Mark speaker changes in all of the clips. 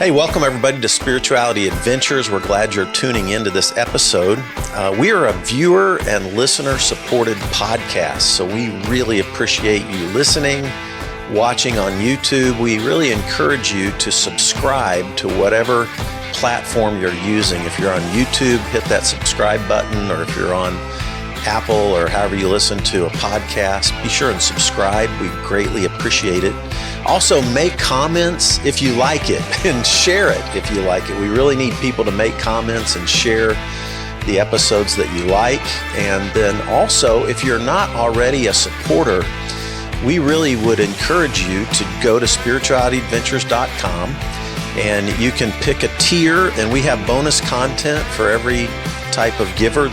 Speaker 1: Hey, welcome everybody to Spirituality Adventures. We're glad you're tuning into this episode. We are a viewer and listener supported podcast, so we really appreciate you listening, watching on YouTube. We really encourage you to subscribe to whatever platform you're using. If you're on YouTube, hit that subscribe button, or if you're on Apple or however you listen to a podcast, be sure and subscribe. We greatly appreciate it. Also, make comments if you like it and share it if you like it. We really need people to make comments and share the episodes that you like. And then also, if you're not already a supporter, we really would encourage you to go to spiritualityadventures.com and you can pick a tier, and we have bonus content for every type of giver.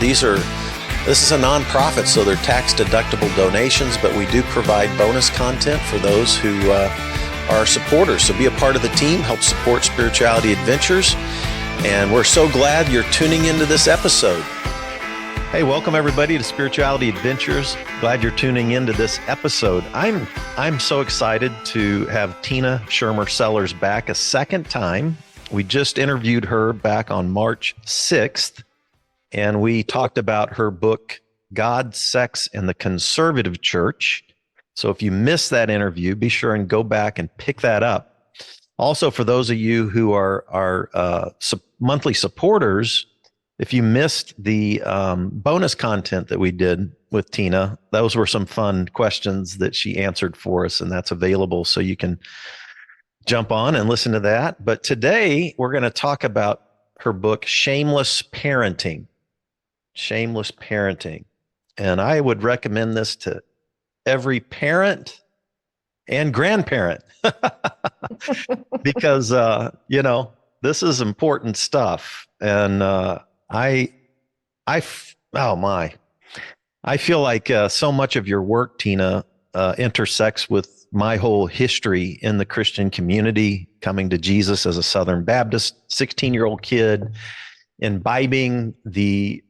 Speaker 1: This is a nonprofit, so they're tax-deductible donations, but we do provide bonus content for those who are supporters. So be a part of the team, help support Spirituality Adventures, and we're so glad you're tuning into this episode. Hey, welcome everybody to Spirituality Adventures. Glad you're tuning into this episode. I'm so excited to have Tina Schermer Sellers back a second time. We just interviewed her back on March 6th. And we talked about her book, God, Sex, and the Conservative Church. So if you missed that interview, be sure and go back and pick that up. Also, for those of you who are monthly supporters, if you missed the bonus content that we did with Tina, those were some fun questions that she answered for us, and that's available so you can jump on and listen to that. But today, we're going to talk about her book, Shameless Parenting. Shameless Parenting. And I would recommend this to every parent and grandparent because, this is important stuff. And I feel like so much of your work, Tina, intersects with my whole history in the Christian community, coming to Jesus as a Southern Baptist, 16-year-old kid, imbibing the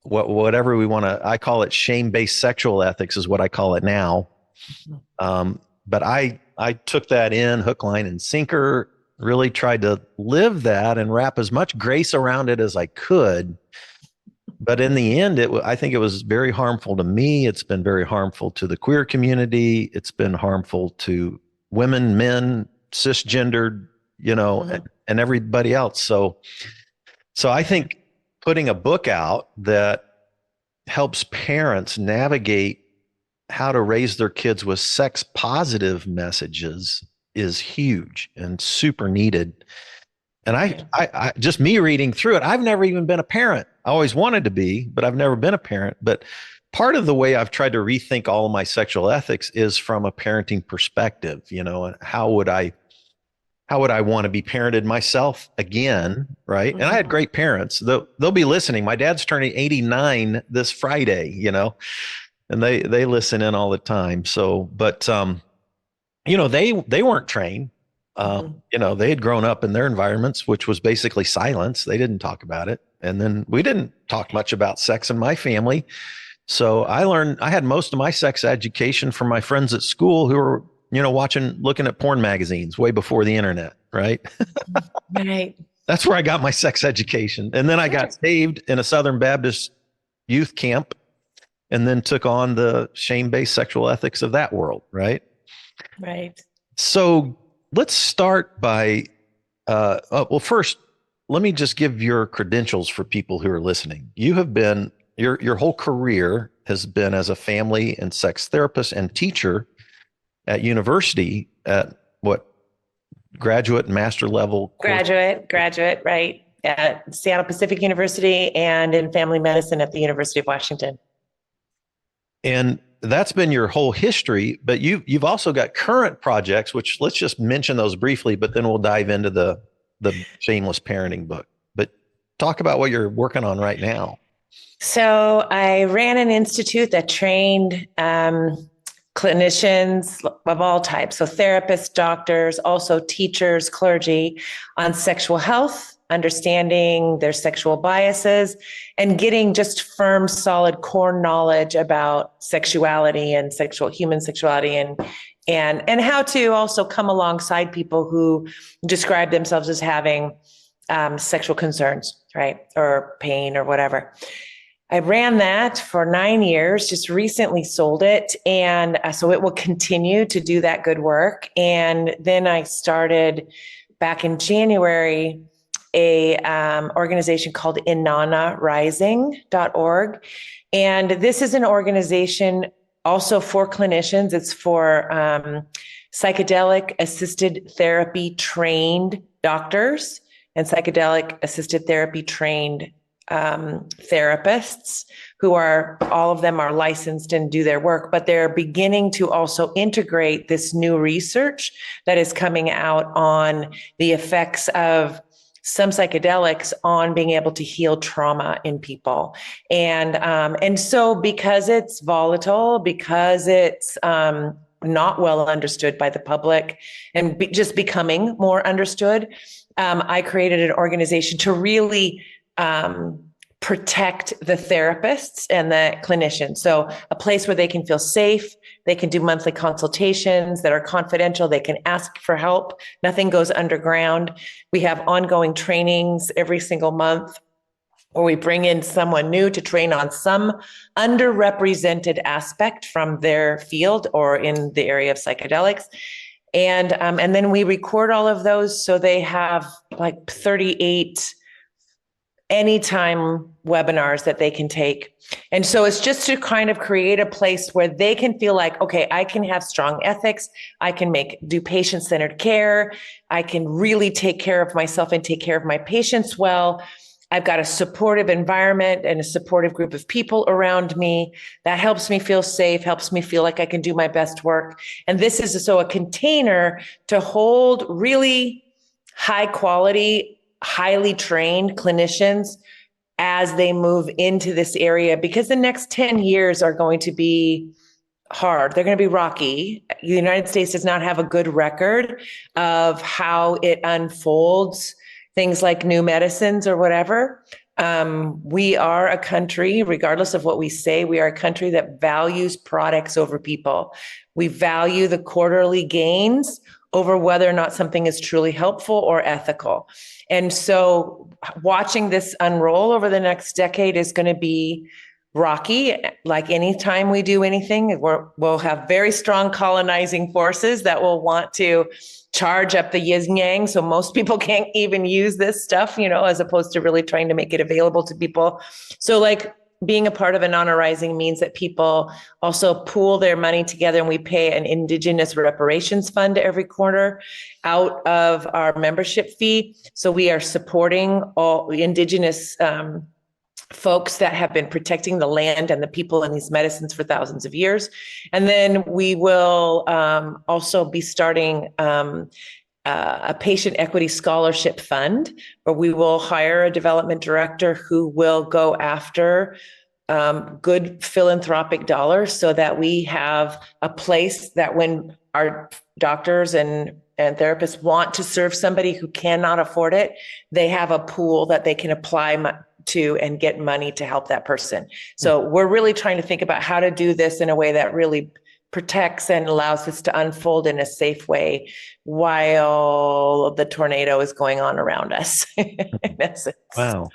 Speaker 1: whatever we want to, I call it shame-based sexual ethics is what I call it now. But I took that in hook, line, and sinker, really tried to live that and wrap as much grace around it as I could. But in the end, I think it was very harmful to me. It's been very harmful to the queer community. It's been harmful to women, men, cisgendered, and everybody else. So I think putting a book out that helps parents navigate how to raise their kids with sex positive messages is huge and super needed. And I just me reading through it, I've never even been a parent. I always wanted to be, but I've never been a parent. But part of the way I've tried to rethink all of my sexual ethics is from a parenting perspective, and how would I want to be parented myself again, right? Mm-hmm. And I had great parents. They'll be listening. My dad's turning 89 this Friday, and they listen in all the time. So, but they weren't trained. They had grown up in their environments, which was basically silence. They didn't talk about it. And then we didn't talk much about sex in my family. So I had most of my sex education from my friends at school who were, looking at porn magazines way before the internet, right?
Speaker 2: Right.
Speaker 1: That's where I got my sex education. And then I got saved in a Southern Baptist youth camp and then took on the shame-based sexual ethics of that world, right?
Speaker 2: Right.
Speaker 1: So let's start by, first, let me just give your credentials for people who are listening. You have been, your whole career has been as a family and sex therapist and teacher at university at graduate and master level?
Speaker 2: Graduate, right. At Seattle Pacific University and in family medicine at the University of Washington.
Speaker 1: And that's been your whole history, but you've also got current projects, which let's just mention those briefly, but then we'll dive into the Shameless Parenting book. But talk about what you're working on right now.
Speaker 2: So I ran an institute that trained clinicians of all types, so therapists, doctors, also teachers, clergy, on sexual health understanding their sexual biases, and getting just firm, solid core knowledge about sexuality and human sexuality, and how to also come alongside people who describe themselves as having sexual concerns, right? Or pain or whatever. I ran that for 9 years, just recently sold it. And so it will continue to do that good work. And then I started back in January a organization called inanarising.org. And this is an organization also for clinicians. It's for psychedelic assisted therapy trained doctors and psychedelic assisted therapy trained therapists who are, all of them are licensed and do their work, but they're beginning to also integrate this new research that is coming out on the effects of some psychedelics on being able to heal trauma in people. And so because it's volatile, because it's not well understood by the public and just becoming more understood, I created an organization to really protect the therapists and the clinicians. So a place where they can feel safe, they can do monthly consultations that are confidential, they can ask for help, nothing goes underground. We have ongoing trainings every single month, or we bring in someone new to train on some underrepresented aspect from their field or in the area of psychedelics. And then we record all of those. So they have like 38 anytime webinars that they can take. And so it's just to kind of create a place where they can feel like, okay, I can have strong ethics. I can do patient-centered care. I can really take care of myself and take care of my patients well. I've got a supportive environment and a supportive group of people around me that helps me feel safe, helps me feel like I can do my best work. And this is so a container to hold really high quality, highly trained clinicians as they move into this area, because the next 10 years are going to be hard. They're going to be rocky. The United States does not have a good record of how it unfolds, things like new medicines or whatever. We are a country, regardless of what we say, we are a country that values products over people. We value the quarterly gains over whether or not something is truly helpful or ethical. And so watching this unroll over the next decade is going to be rocky. Like any time we do anything, we'll have very strong colonizing forces that will want to charge up the yin yang. So most people can't even use this stuff, as opposed to really trying to make it available to people. So like being a part of Inanna Rising means that people also pool their money together, and we pay an Indigenous reparations fund every quarter out of our membership fee. So we are supporting all Indigenous folks that have been protecting the land and the people and these medicines for thousands of years. And then we will also be starting a patient equity scholarship fund, where we will hire a development director who will go after good philanthropic dollars, so that we have a place that when our doctors and therapists want to serve somebody who cannot afford it, they have a pool that they can apply to and get money to help that person. So we're really trying to think about how to do this in a way that really protects and allows this to unfold in a safe way while the tornado is going on around us. In essence.
Speaker 1: Wow.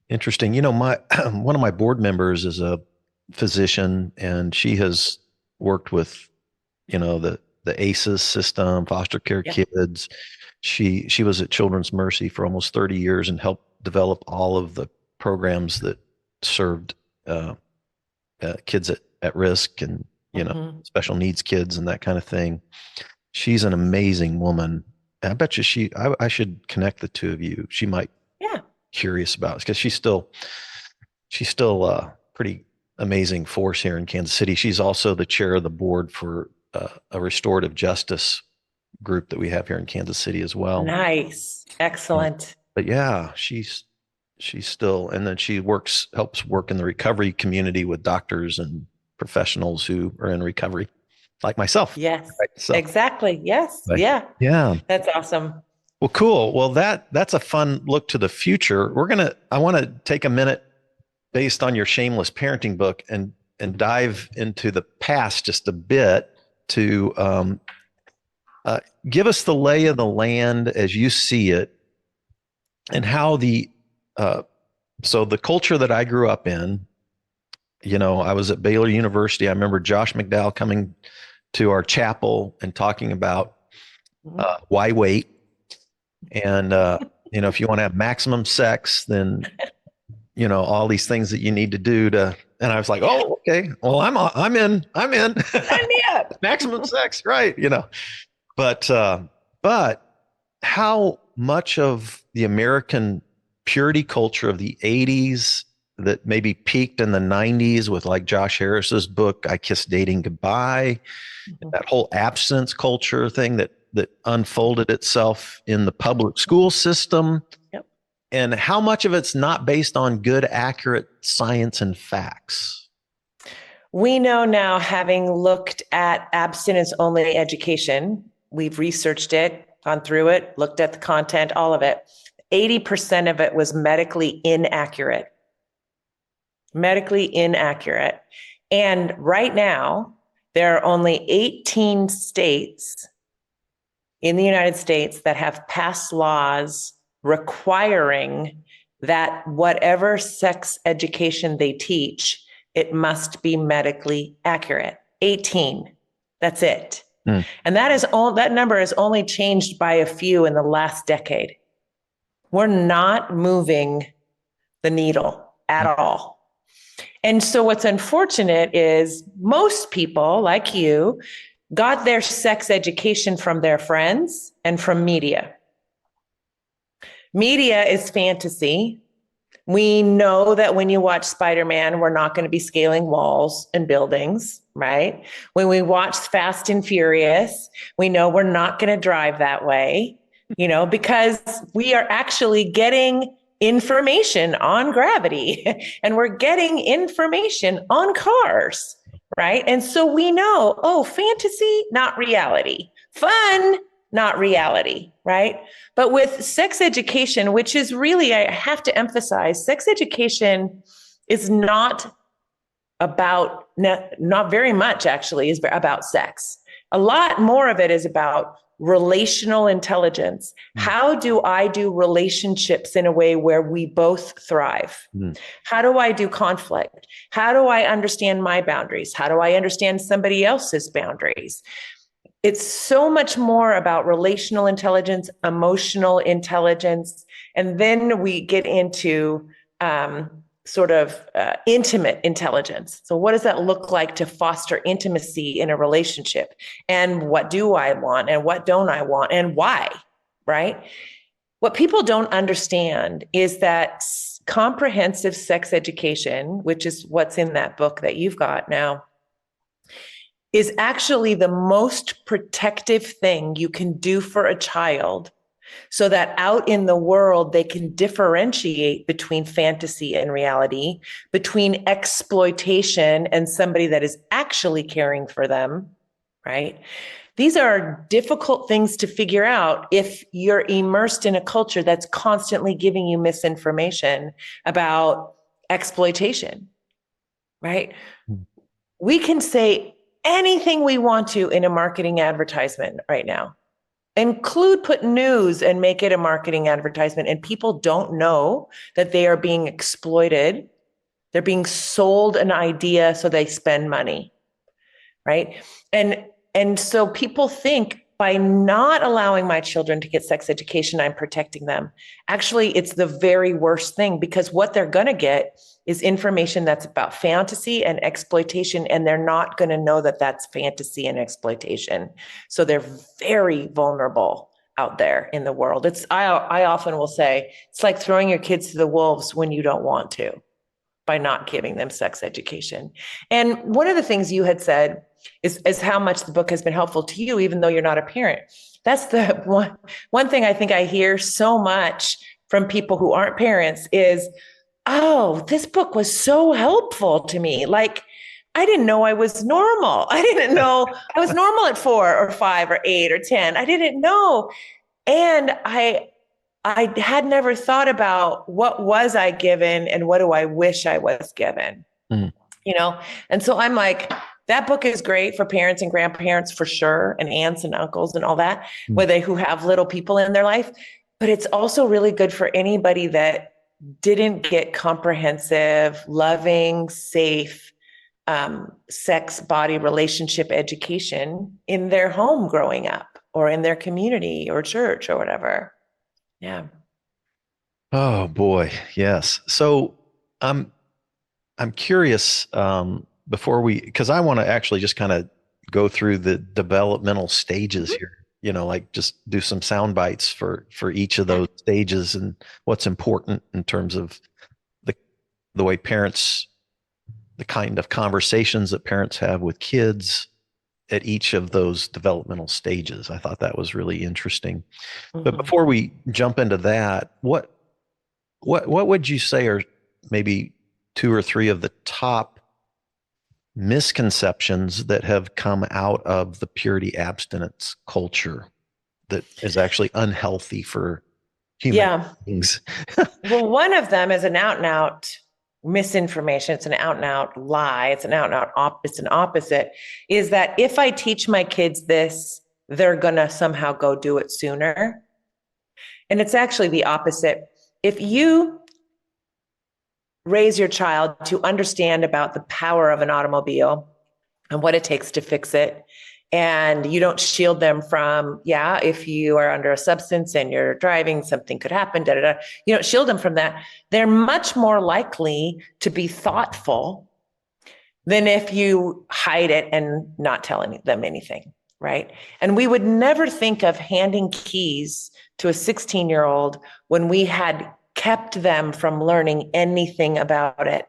Speaker 1: Interesting. My one of my board members is a physician, and she has worked with, the ACEs system, foster care kids. She was at Children's Mercy for almost 30 years and helped develop all of the programs that served kids at risk and, special needs kids and that kind of thing. She's an amazing woman. I bet you I should connect the two of you. She might curious about it, because she's still a pretty amazing force here in Kansas City. She's also the chair of the board for a restorative justice group that we have here in Kansas City as well.
Speaker 2: Nice. Excellent.
Speaker 1: But yeah, she's still, and then she helps work in the recovery community with doctors and professionals who are in recovery, like myself.
Speaker 2: Yes,
Speaker 1: right? So,
Speaker 2: exactly. Yes.
Speaker 1: but,
Speaker 2: yeah.
Speaker 1: Yeah.
Speaker 2: That's awesome.
Speaker 1: Well, cool. Well, that's a fun look to the future. I want to take a minute based on your Shameless Parenting book and dive into the past just a bit to uh, give us the lay of the land as you see it and how uh, so the culture that I grew up in, I was at Baylor University. I remember Josh McDowell coming to our chapel and talking about why wait. And, if you want to have maximum sex, then, all these things that you need to do and I was like, oh, okay, well, I'm in
Speaker 2: Sign me up.
Speaker 1: maximum sex. Right. But how much of the American purity culture of the 80s that maybe peaked in the 90s with like Josh Harris's book, I Kissed Dating Goodbye, that whole abstinence culture thing that unfolded itself in the public school system.
Speaker 2: Yep.
Speaker 1: And how much of it's not based on good, accurate science and facts?
Speaker 2: We know now, having looked at abstinence only education, we've researched it, gone through it, looked at the content, all of it. 80% of it was medically inaccurate. Medically inaccurate. And right now, there are only 18 states in the United States that have passed laws requiring that whatever sex education they teach, it must be medically accurate. 18. That's it. And that number has only changed by a few in the last decade. We're not moving the needle at all. And so what's unfortunate is most people like you got their sex education from their friends and from media. Media is fantasy. We know that when you watch Spider-Man, we're not going to be scaling walls and buildings, right? When we watch Fast and Furious, we know we're not going to drive that way, because we are actually getting information on gravity and we're getting information on cars, right? And so we know, fantasy, not reality. Fun, not reality, right? But with sex education, which is really, I have to emphasize, sex education is not about, not very much actually, is about sex. A lot more of it is about relational intelligence. How do I do relationships in a way where we both thrive? How do I do conflict? How do I understand my boundaries? How do I understand somebody else's boundaries? It's so much more about relational intelligence, emotional intelligence, and then we get into intimate intelligence. So what does that look like to foster intimacy in a relationship? And what do I want? And what don't I want? And why, right? What people don't understand is that comprehensive sex education, which is what's in that book that you've got now, is actually the most protective thing you can do for a child so that out in the world, they can differentiate between fantasy and reality, between exploitation and somebody that is actually caring for them, right? These are difficult things to figure out if you're immersed in a culture that's constantly giving you misinformation about exploitation, right? We can say anything we want to in a marketing advertisement right now. Put news and make it a marketing advertisement, and people don't know that they are being exploited. They're being sold an idea so they spend money, right? And so people think by not allowing my children to get sex education, I'm protecting them. Actually, it's the very worst thing, because what they're going to get is information that's about fantasy and exploitation, and they're not going to know that that's fantasy and exploitation. So they're very vulnerable out there in the world. I often will say, it's like throwing your kids to the wolves when you don't want to, by not giving them sex education. And one of the things you had said is how much the book has been helpful to you, even though you're not a parent. That's the one thing I think I hear so much from people who aren't parents is, oh, this book was so helpful to me. Like, I didn't know I was normal. I didn't know I was normal at 4 or 5 or 8 or 10. I didn't know. And I had never thought about what was I given and what do I wish I was given,
Speaker 1: Mm.
Speaker 2: you know? And so I'm like, that book is great for parents and grandparents for sure, and aunts and uncles and all that,
Speaker 1: Mm.
Speaker 2: whether who have little people in their life. But it's also really good for anybody that didn't get comprehensive, loving, safe sex, body, relationship education in their home growing up or in their community or church or whatever. Yeah.
Speaker 1: Oh boy, yes. So I'm I'm curious, before because I want to actually just kind of go through the developmental stages here, like just do some sound bites for each of those stages and what's important in terms of the the way parents, the kind of conversations that parents have with kids at each of those developmental stages. I thought that was really interesting. But
Speaker 2: Mm-hmm.
Speaker 1: before we jump into that, what would you say are maybe two or three of the top misconceptions that have come out of the purity abstinence culture that is actually unhealthy for human
Speaker 2: Yeah.
Speaker 1: beings?
Speaker 2: Well, one of them is an out and out misinformation. It's an out and out lie. It's an out and out it's an opposite, is that if I teach my kids this, they're going to somehow go do it sooner. And it's actually the opposite. If you raise your child to understand about the power of an automobile and what it takes to fix it, and you don't shield them from, yeah, if you are under a substance and you're driving, something could happen, da, da, da. You don't shield them from that. They're much more likely to be thoughtful than if you hide it and not telling them anything, right? And we would never think of handing keys to a 16-year-old when we had kept them from learning anything about it,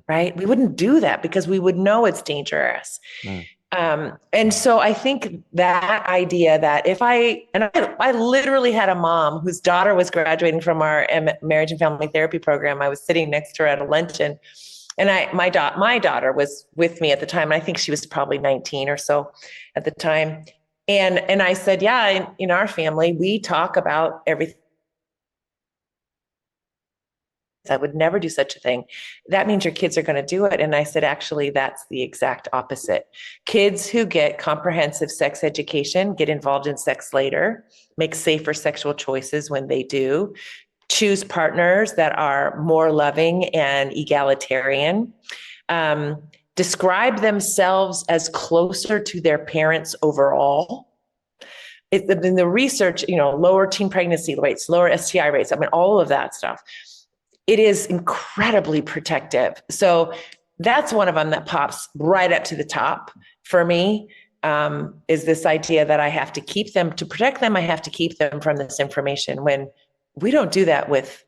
Speaker 2: right? We wouldn't do that because we would know it's dangerous.
Speaker 1: Mm.
Speaker 2: And so I think that idea that I literally had a mom whose daughter was graduating from our marriage and family therapy program. I was sitting next to her at a luncheon, and my daughter was with me at the time. And I think she was probably 19 or so at the time. And I said, yeah, in our family, we talk about everything. I would never do such a thing. That means your kids are going to do it. And I said, actually, that's the exact opposite. Kids who get comprehensive sex education get involved in sex later, make safer sexual choices when they do, choose partners that are more loving and egalitarian, describe themselves as closer to their parents overall. In the research, lower teen pregnancy rates, lower STI rates, I mean, all of that stuff. It is incredibly protective. So that's one of them that pops right up to the top for me, is this idea that I have to keep them, to protect them. I have to keep them from this information, when we don't do that with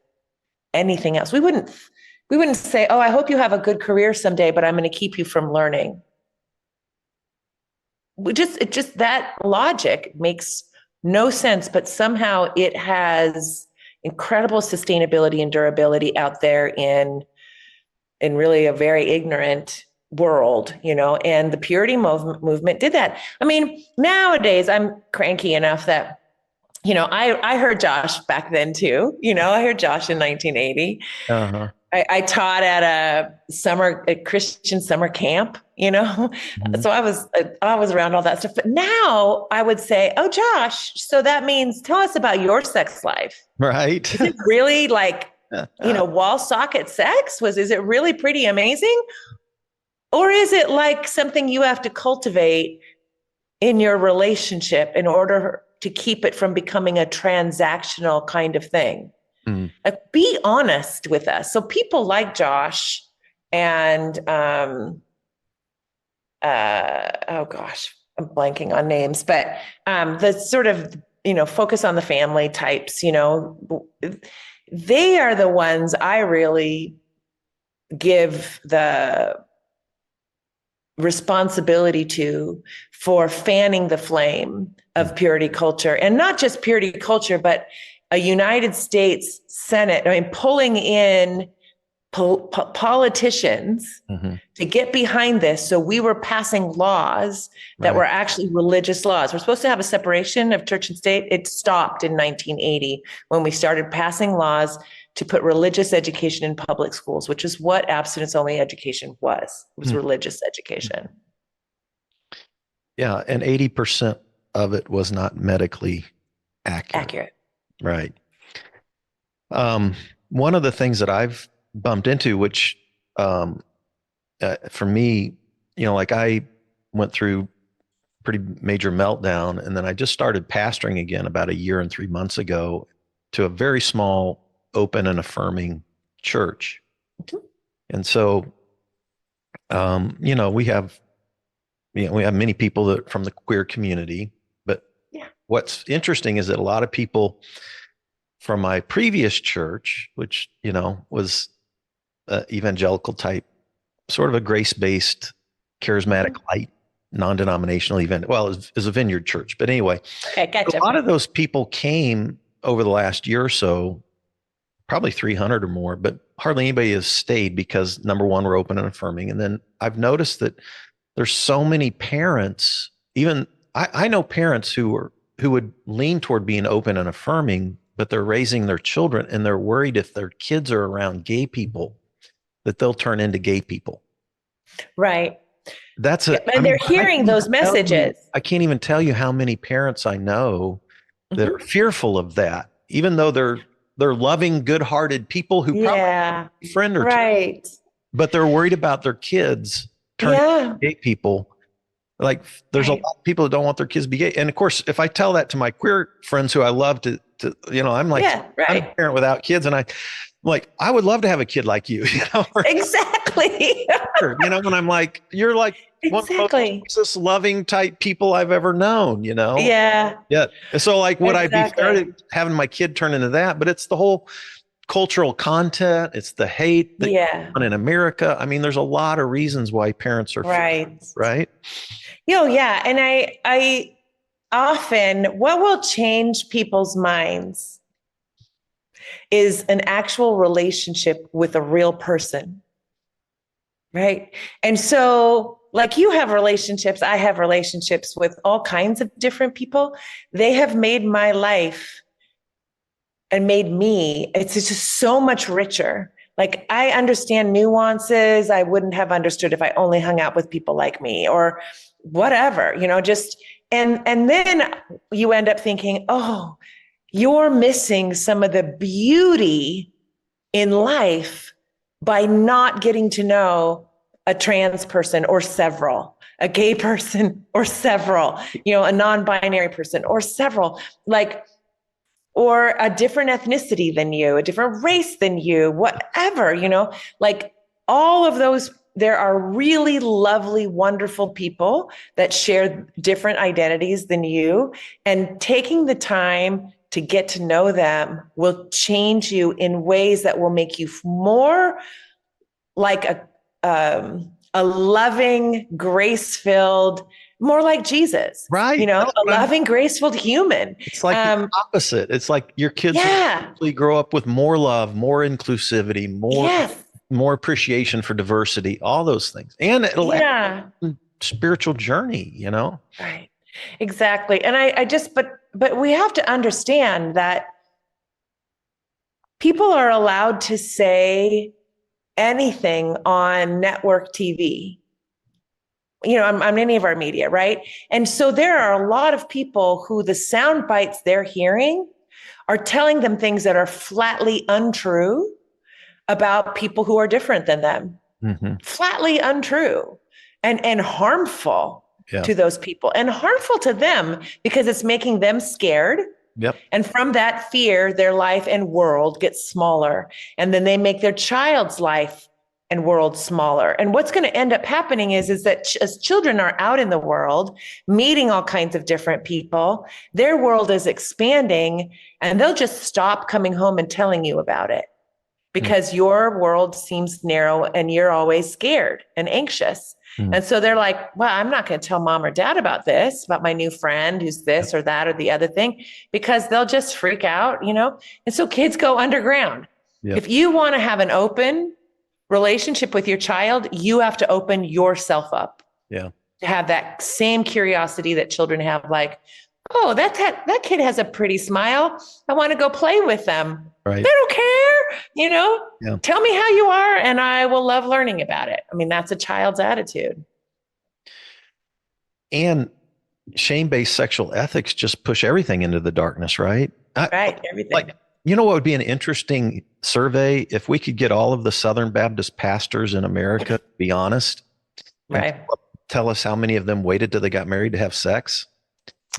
Speaker 2: anything else. We wouldn't say, oh, I hope you have a good career someday, but I'm going to keep you from learning. That logic makes no sense, but somehow it has incredible sustainability and durability out there in really a very ignorant world, and the purity movement did that. I mean, nowadays I'm cranky enough that, I heard Josh back then too. I heard Josh in 1980.
Speaker 1: Uh-huh.
Speaker 2: I taught at a Christian summer camp,
Speaker 1: Mm-hmm.
Speaker 2: so I was around all that stuff. But now I would say, oh, Josh, so that means tell us about your sex life.
Speaker 1: Right.
Speaker 2: Is it really like, wall socket sex? Is it really pretty amazing? Or is it like something you have to cultivate in your relationship in order to keep it from becoming a transactional kind of thing?
Speaker 1: Mm.
Speaker 2: Like, be honest with us. So people like Josh and, oh gosh, I'm blanking on names, but the sort of, focus on the family types, they are the ones I really give the responsibility to for fanning the flame of purity culture, and not just purity culture, but a United States Senate, pulling in politicians to get behind this. So we were passing laws that were actually religious laws. We're supposed to have a separation of church and state. It stopped in 1980 when we started passing laws to put religious education in public schools, which is what abstinence-only education was. It was religious education.
Speaker 1: Yeah, and 80% of it was not medically accurate. Right. One of the things that I've bumped into, which for me, like I went through pretty major meltdown, and then I just started pastoring again about 1 year and 3 months ago to a very small, open and affirming church. And so, we have many people that from the queer community, but what's interesting is that a lot of people from my previous church, which, was evangelical type, sort of a grace-based, charismatic light, non-denominational event. Well, it was a vineyard church, but anyway,
Speaker 2: gotcha.
Speaker 1: A lot of those people came over the last year or so, probably 300 or more, but hardly anybody has stayed because, number one, we're open and affirming. And then I've noticed that there's so many parents, even I know parents who would lean toward being open and affirming, but they're raising their children and they're worried if their kids are around gay people that they'll turn into gay people.
Speaker 2: Right.
Speaker 1: And
Speaker 2: they're hearing those messages.
Speaker 1: I can't even tell you how many parents I know that are fearful of that, even though they're loving, good-hearted people who probably friend or two, but they're worried about their kids turning into gay people. Like there's a lot of people that don't want their kids to be gay. And of course, if I tell that to my queer friends who I love to I'm like, I'm a parent without kids. And I'm like, I would love to have a kid like you,
Speaker 2: Exactly.
Speaker 1: And I'm like, you're like one of the most loving type people I've ever known, Yeah. So like, would I be fair to having my kid turn into that? But it's the whole cultural content. It's the hate that goes on in America. I mean, there's a lot of reasons why parents are right.
Speaker 2: And I often, what will change people's minds is an actual relationship with a real person. Right. And so like you have relationships, I have relationships with all kinds of different people. They have made my life and made me, it's just so much richer. Like I understand nuances I wouldn't have understood if I only hung out with people like me or whatever, and then you end up thinking, oh, you're missing some of the beauty in life by not getting to know a trans person or several, a gay person or several, a non-binary person or several, or a different ethnicity than you, a different race than you, whatever, like all of those. There are really lovely, wonderful people that share different identities than you, and taking the time to get to know them will change you in ways that will make you more like a loving, grace-filled, more like Jesus,
Speaker 1: right?
Speaker 2: A loving, graceful human.
Speaker 1: It's like the opposite. It's like your kids will grow up with more love, more inclusivity, more appreciation for diversity, all those things. And it'll add spiritual journey,
Speaker 2: Right. Exactly. And I just, but we have to understand that people are allowed to say anything on network TV, on any of our media, right? And so there are a lot of people who the sound bites they're hearing are telling them things that are flatly untrue about people who are different than them, flatly untrue and harmful to those people and harmful to them because it's making them scared. And from that fear, their life and world gets smaller. And then they make their child's life and world smaller. And what's going to end up happening is that as children are out in the world, meeting all kinds of different people, their world is expanding and they'll just stop coming home and telling you about it. Because your world seems narrow and you're always scared and anxious. And so they're like, well, I'm not going to tell mom or dad about this, about my new friend who's this or that or the other thing, because they'll just freak out, And so kids go underground. If you want to have an open relationship with your child, you have to open yourself up.
Speaker 1: Yeah.
Speaker 2: To have that same curiosity that children have, like, oh, that kid has a pretty smile. I want to go play with them.
Speaker 1: Right.
Speaker 2: They don't care,
Speaker 1: Yeah.
Speaker 2: Tell me how you are and I will love learning about it. I mean, that's a child's attitude.
Speaker 1: And shame-based sexual ethics just push everything into the darkness, right?
Speaker 2: Right. Everything.
Speaker 1: Like, what would be an interesting survey if we could get all of the Southern Baptist pastors in America to be honest,
Speaker 2: right.
Speaker 1: Tell us how many of them waited till they got married to have sex.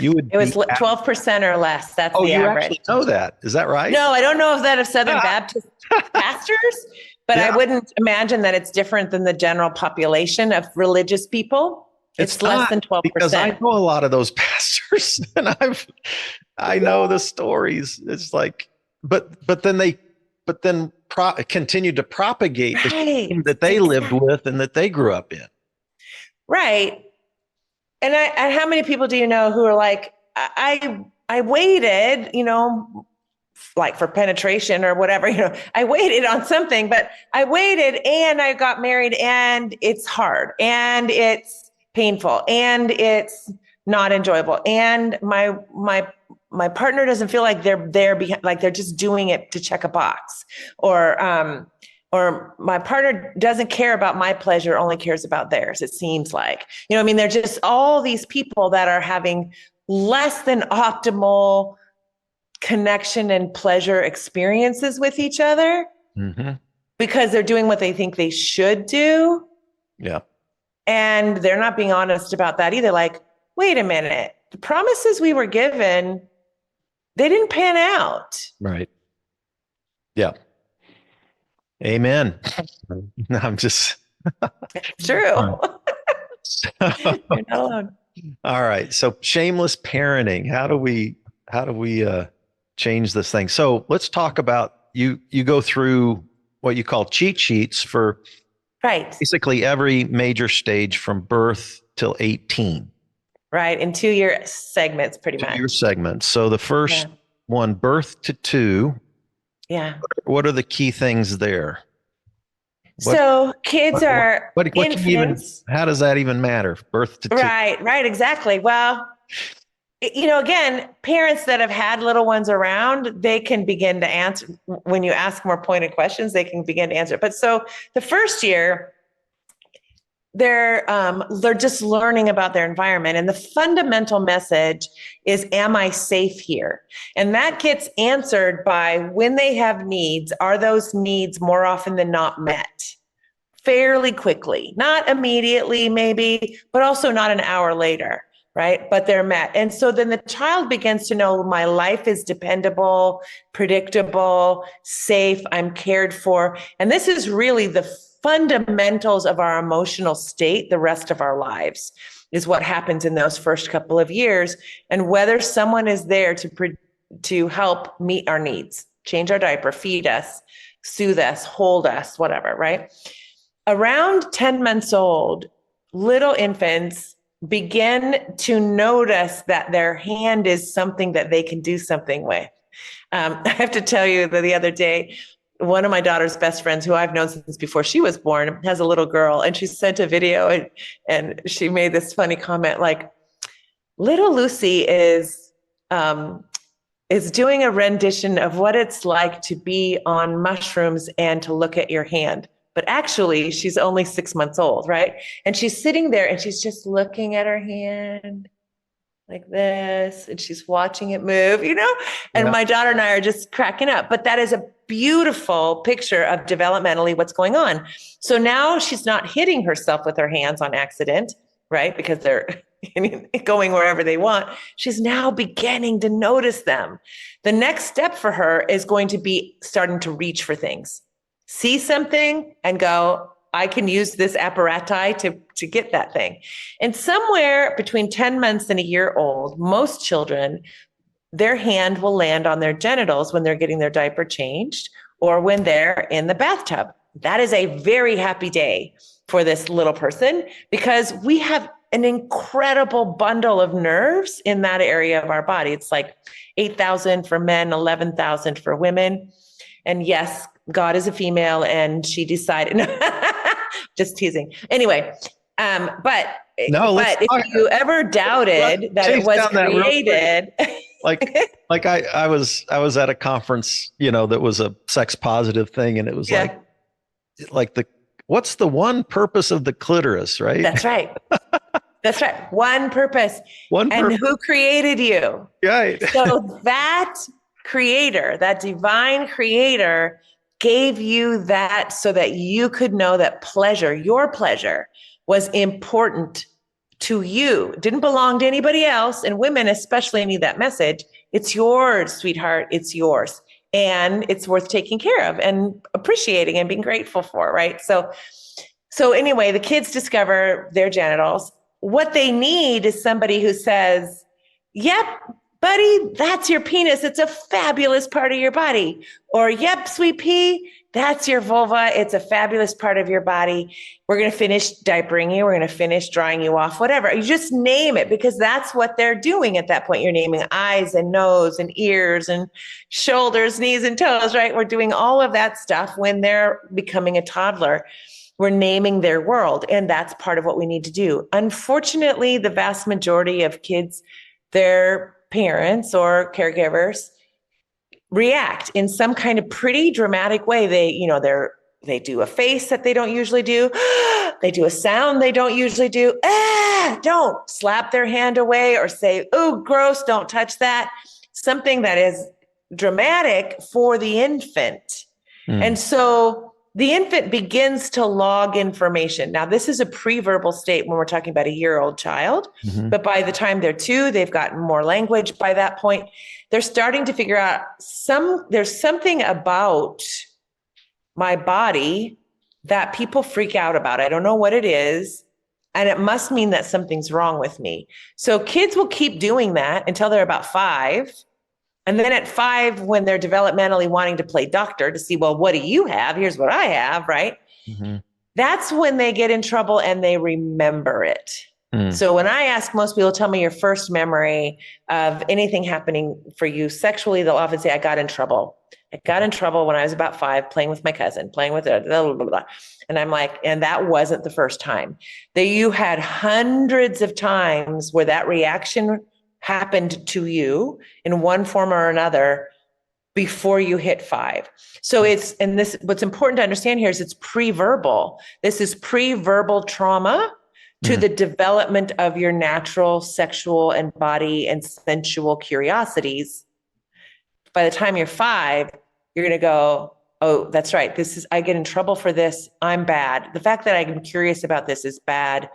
Speaker 1: It
Speaker 2: was 12% or less. That's the average.
Speaker 1: You actually know that. Is that right?
Speaker 2: No, I don't know if that of Southern Baptist pastors, but I wouldn't imagine that it's different than the general population of religious people. It's less than 12%.
Speaker 1: Because I know a lot of those pastors and I know the stories. It's like, but then continued to propagate the shame that they lived with and that they grew up in.
Speaker 2: Right. And how many people do you know who are like, I waited, like for penetration or whatever, I waited on something, but I waited and I got married and it's hard and it's painful and it's not enjoyable. And my partner doesn't feel like they're there behind, like they're just doing it to check a box, or my partner doesn't care about my pleasure, only cares about theirs. It seems like, they're just all these people that are having less than optimal connection and pleasure experiences with each other because they're doing what they think they should do.
Speaker 1: Yeah.
Speaker 2: And they're not being honest about that either. Like, wait a minute, the promises we were given, they didn't pan out.
Speaker 1: Right. Yeah. Amen. I'm just.
Speaker 2: It's true. You're not alone.
Speaker 1: All right. So shameless parenting. How do we change this thing? So let's talk about you go through what you call cheat sheets for basically every major stage from birth till 18.
Speaker 2: Right. In 2-year segments, pretty much.
Speaker 1: 2-year segments. So the first one, birth to 2.
Speaker 2: Yeah.
Speaker 1: What are the key things there?
Speaker 2: So kids are infants.
Speaker 1: How does that even matter? Birth to 2.
Speaker 2: Right, exactly. Well, again, parents that have had little ones around, they can begin to answer. When you ask more pointed questions, they can begin to answer. But so the first year, they're just learning about their environment. And the fundamental message is, am I safe here? And that gets answered by when they have needs, are those needs more often than not met? Fairly quickly, not immediately maybe, but also not an hour later, right? But they're met. And so then the child begins to know my life is dependable, predictable, safe, I'm cared for. And this is really the fundamentals of our emotional state the rest of our lives, is what happens in those first couple of years. And whether someone is there to help meet our needs, change our diaper, feed us, soothe us, hold us, whatever, right? Around 10 months old, little infants begin to notice that their hand is something that they can do something with. I have to tell you that the other day, one of my daughter's best friends, who I've known since before she was born, has a little girl, and she sent a video and she made this funny comment like, little Lucy is doing a rendition of what it's like to be on mushrooms and to look at your hand. But actually, she's only 6 months old, right? And she's sitting there and she's just looking at her hand like this, and she's watching it move, And my daughter and I are just cracking up. But that is a beautiful picture of developmentally what's going on. So now she's not hitting herself with her hands on accident, right? Because they're going wherever they want. She's now beginning to notice them. The next step for her is going to be starting to reach for things. See something and go, I can use this apparatus to get that thing. And somewhere between 10 months and a year old, most children, their hand will land on their genitals when they're getting their diaper changed or when they're in the bathtub. That is a very happy day for this little person because we have an incredible bundle of nerves in that area of our body. It's like 8,000 for men, 11,000 for women. And yes, God is a female and she decided, just teasing. Anyway, but
Speaker 1: No,
Speaker 2: if you ever doubted that it
Speaker 1: chase
Speaker 2: was
Speaker 1: down that real quick.
Speaker 2: created,
Speaker 1: I was at a conference, that was a sex positive thing, and it was
Speaker 2: yeah,
Speaker 1: what's the one purpose of the clitoris, right?
Speaker 2: that's right. That's right. One purpose.
Speaker 1: One
Speaker 2: And
Speaker 1: purpose.
Speaker 2: who created you?
Speaker 1: Right.
Speaker 2: So that creator, that divine creator gave you that so that you could know that pleasure, your pleasure, was important to you. It didn't belong to anybody else. And women especially need that message. It's yours, sweetheart. It's yours. And it's worth taking care of and appreciating and being grateful for, right? So anyway, the kids discover their genitals. What they need is somebody who says, yep, buddy, that's your penis. It's a fabulous part of your body. Or, yep, sweet pea, that's your vulva. It's a fabulous part of your body. We're going to finish diapering you. We're going to finish drying you off, whatever. You just name it because that's what they're doing at that point. You're naming eyes and nose and ears and shoulders, knees and toes, right? We're doing all of that stuff when they're becoming a toddler. We're naming their world, and that's part of what we need to do. Unfortunately, the vast majority of kids, their parents or caregivers react in some kind of pretty dramatic way. They do a face that they don't usually do. They do a sound they don't usually do. Don't slap their hand away or say, "Oh, gross, don't touch that." Something that is dramatic for the infant. And so the infant begins to log information. Now, this is a pre-verbal state when we're talking about a year-old child, but by the time they're 2, they've gotten more language by that point. They're starting to figure out there's something about my body that people freak out about. I don't know what it is, and it must mean that something's wrong with me. So kids will keep doing that until they're about 5. And then at 5, when they're developmentally wanting to play doctor to see, well, what do you have? Here's what I have, right? That's when they get in trouble and they remember it. So when I ask most people, tell me your first memory of anything happening for you sexually, they'll often say, I got in trouble. I got in trouble when I was about 5, playing with my cousin, playing with her, blah, blah, blah, blah. And I'm like, and that wasn't the first time. That you had hundreds of times where that reaction happened to you in one form or another before you hit 5. So what's important to understand here is it's pre-verbal. This is pre-verbal trauma to the development of your natural sexual and body and sensual curiosities. By the time you're 5, you're going to go, oh, that's right. I get in trouble for this. I'm bad. The fact that I'm curious about this is bad.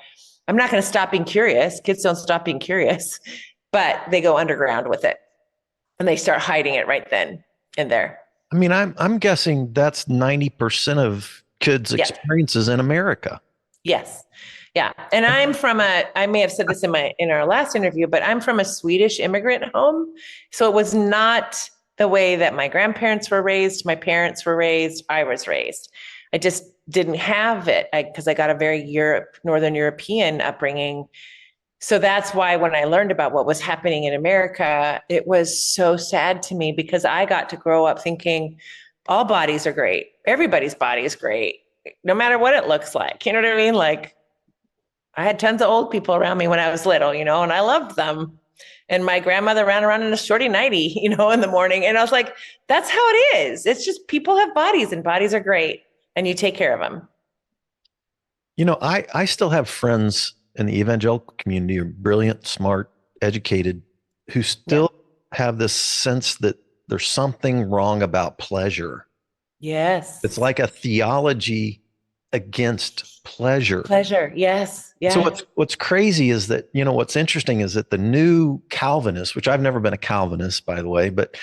Speaker 2: I'm not going to stop being curious. Kids don't stop being curious. But they go underground with it and they start hiding it right then and there.
Speaker 1: I mean, I'm guessing that's 90% of kids' experiences in America.
Speaker 2: Yes. Yeah. And I may have said this in our last interview, but I'm from a Swedish immigrant home. So it was not the way that my grandparents were raised, my parents were raised, I was raised. I just didn't have it because I got a very Northern European upbringing. So that's why when I learned about what was happening in America, it was so sad to me because I got to grow up thinking all bodies are great. Everybody's body is great, no matter what it looks like. You know what I mean? Like I had tons of old people around me when I was little, and I loved them. And my grandmother ran around in a shorty nightie, in the morning. And I was like, that's how it is. It's just people have bodies and bodies are great and you take care of them.
Speaker 1: I still have friends in the evangelical community are brilliant, smart, educated, who still have this sense that there's something wrong about pleasure.
Speaker 2: Yes.
Speaker 1: It's like a theology against pleasure.
Speaker 2: Pleasure. Yes. Yeah.
Speaker 1: So what's crazy is that, what's interesting is that the new Calvinists, which I've never been a Calvinist, by the way, but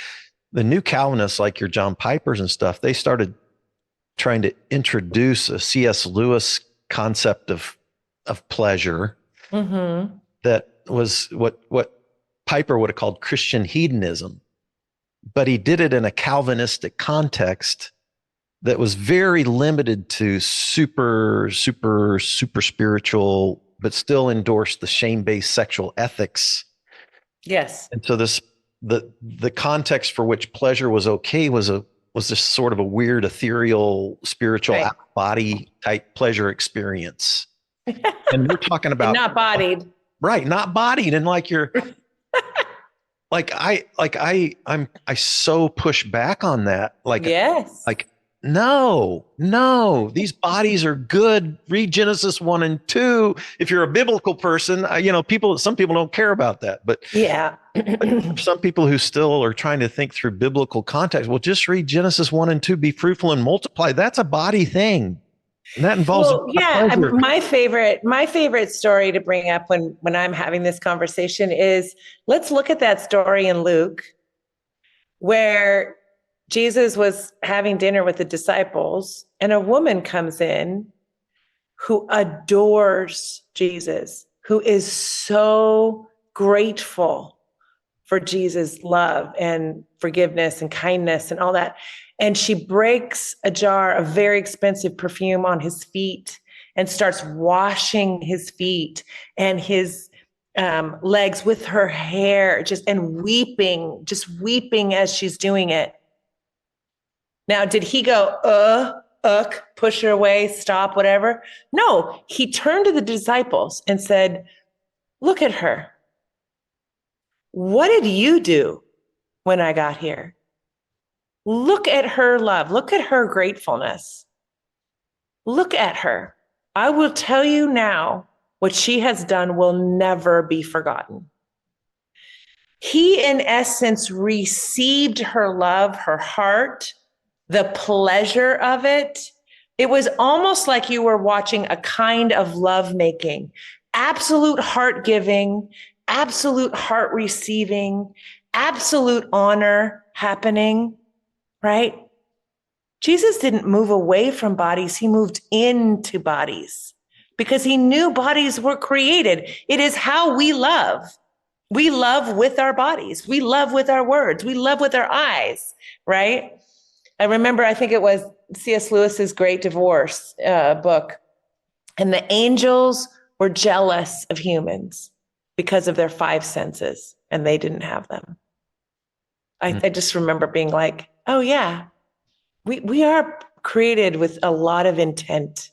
Speaker 1: the new Calvinists, like your John Pipers and stuff, they started trying to introduce a C.S. Lewis concept of pleasure that was what Piper would have called Christian hedonism, but he did it in a Calvinistic context that was very limited to super spiritual, but still endorsed the shame-based sexual ethics.
Speaker 2: Yes.
Speaker 1: And so the context for which pleasure was okay was a was this sort of a weird, ethereal, spiritual
Speaker 2: Right.
Speaker 1: body type pleasure experience. And we're talking
Speaker 2: And
Speaker 1: about,
Speaker 2: not bodied.
Speaker 1: right, not bodied. And like you're I so push back on that.
Speaker 2: Yes.
Speaker 1: Like, no, these bodies are good. Read Genesis 1 and 2. If you're a biblical person, some people don't care about that, but
Speaker 2: Yeah.
Speaker 1: some people who still are trying to think through biblical context, well, just read Genesis 1 and 2, be fruitful and multiply. That's a body thing. And that involves a
Speaker 2: Well,
Speaker 1: lot of
Speaker 2: yeah,
Speaker 1: pleasure.
Speaker 2: my favorite story to bring up when I'm having this conversation is, let's look at that story in Luke where Jesus was having dinner with the disciples and a woman comes in who adores Jesus, who is so grateful for Jesus' love and forgiveness and kindness and all that. And she breaks a jar of very expensive perfume on his feet and starts washing his feet and his legs with her hair, and weeping as she's doing it. Now, did he go, push her away, stop, whatever? No, he turned to the disciples and said, look at her. What did you do when I got here? Look at her love. Look at her gratefulness. Look at her. I will tell you now, what she has done will never be forgotten. He, in essence, received her love, her heart, the pleasure of it. It was almost like you were watching a kind of love making, absolute heart giving, absolute heart receiving, absolute honor happening, right? Jesus didn't move away from bodies. He moved into bodies because he knew bodies were created. It is how we love. We love with our bodies. We love with our words. We love with our eyes, right? I remember, I think it was C.S. Lewis's Great Divorce book. And the angels were jealous of humans because of their five senses, and they didn't have them. I just remember being like, oh yeah, we are created with a lot of intent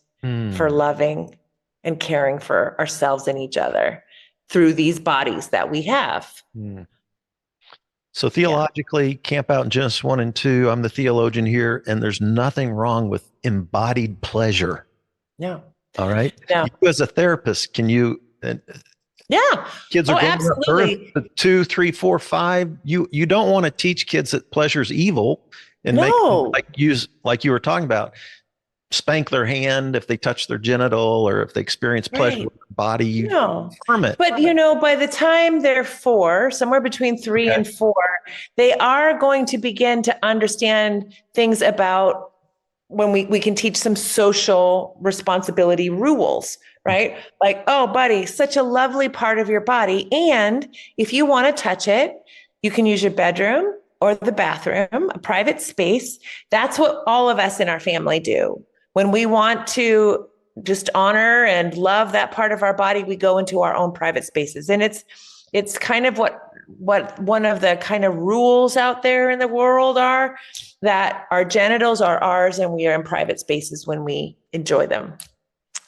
Speaker 2: for loving and caring for ourselves and each other through these bodies that we have.
Speaker 1: So theologically, camp out in Genesis 1 and 2. I'm the theologian here, and there's nothing wrong with embodied pleasure.
Speaker 2: No.
Speaker 1: All right.
Speaker 2: No.
Speaker 1: You as a therapist, can you?
Speaker 2: Yeah.
Speaker 1: Kids are going
Speaker 2: absolutely.
Speaker 1: to 2, 3, 4, 5. You don't want to teach kids that pleasure is evil and make them like you were talking about, spank their hand if they touch their genital or if they experience pleasure with their body. You harm it.
Speaker 2: But by the time they're 4, somewhere between 3 and 4, they are going to begin to understand things about when we can teach some social responsibility rules, right? Like, oh, buddy, such a lovely part of your body. And if you want to touch it, you can use your bedroom or the bathroom, a private space. That's what all of us in our family do. When we want to just honor and love that part of our body, we go into our own private spaces. And it's kind of what one of the kind of rules out there in the world are, that our genitals are ours and we are in private spaces when we enjoy them.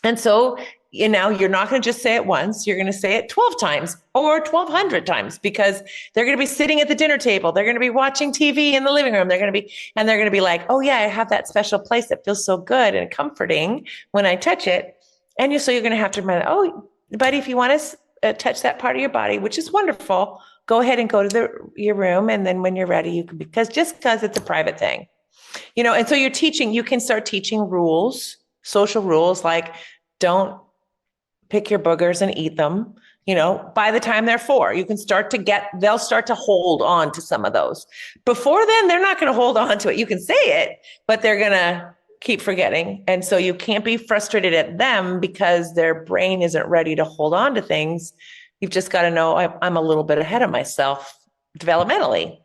Speaker 2: And so, you're not going to just say it once, you're going to say it 12 times or 1,200 times, because they're going to be sitting at the dinner table. They're going to be watching TV in the living room. They're going to be like, oh yeah, I have that special place that feels so good and comforting when I touch it. And so you're going to have to remind, oh, buddy, if you want to touch that part of your body, which is wonderful, go ahead and go to your room. And then when you're ready, you can, because it's a private thing, and so you can start teaching rules, social rules, like don't pick your boogers and eat them. By the time they're 4, they'll start to hold on to some of those. Before then, they're not going to hold on to it. You can say it, but they're going to keep forgetting. And so you can't be frustrated at them because their brain isn't ready to hold on to things. You've just got to know I'm a little bit ahead of myself developmentally,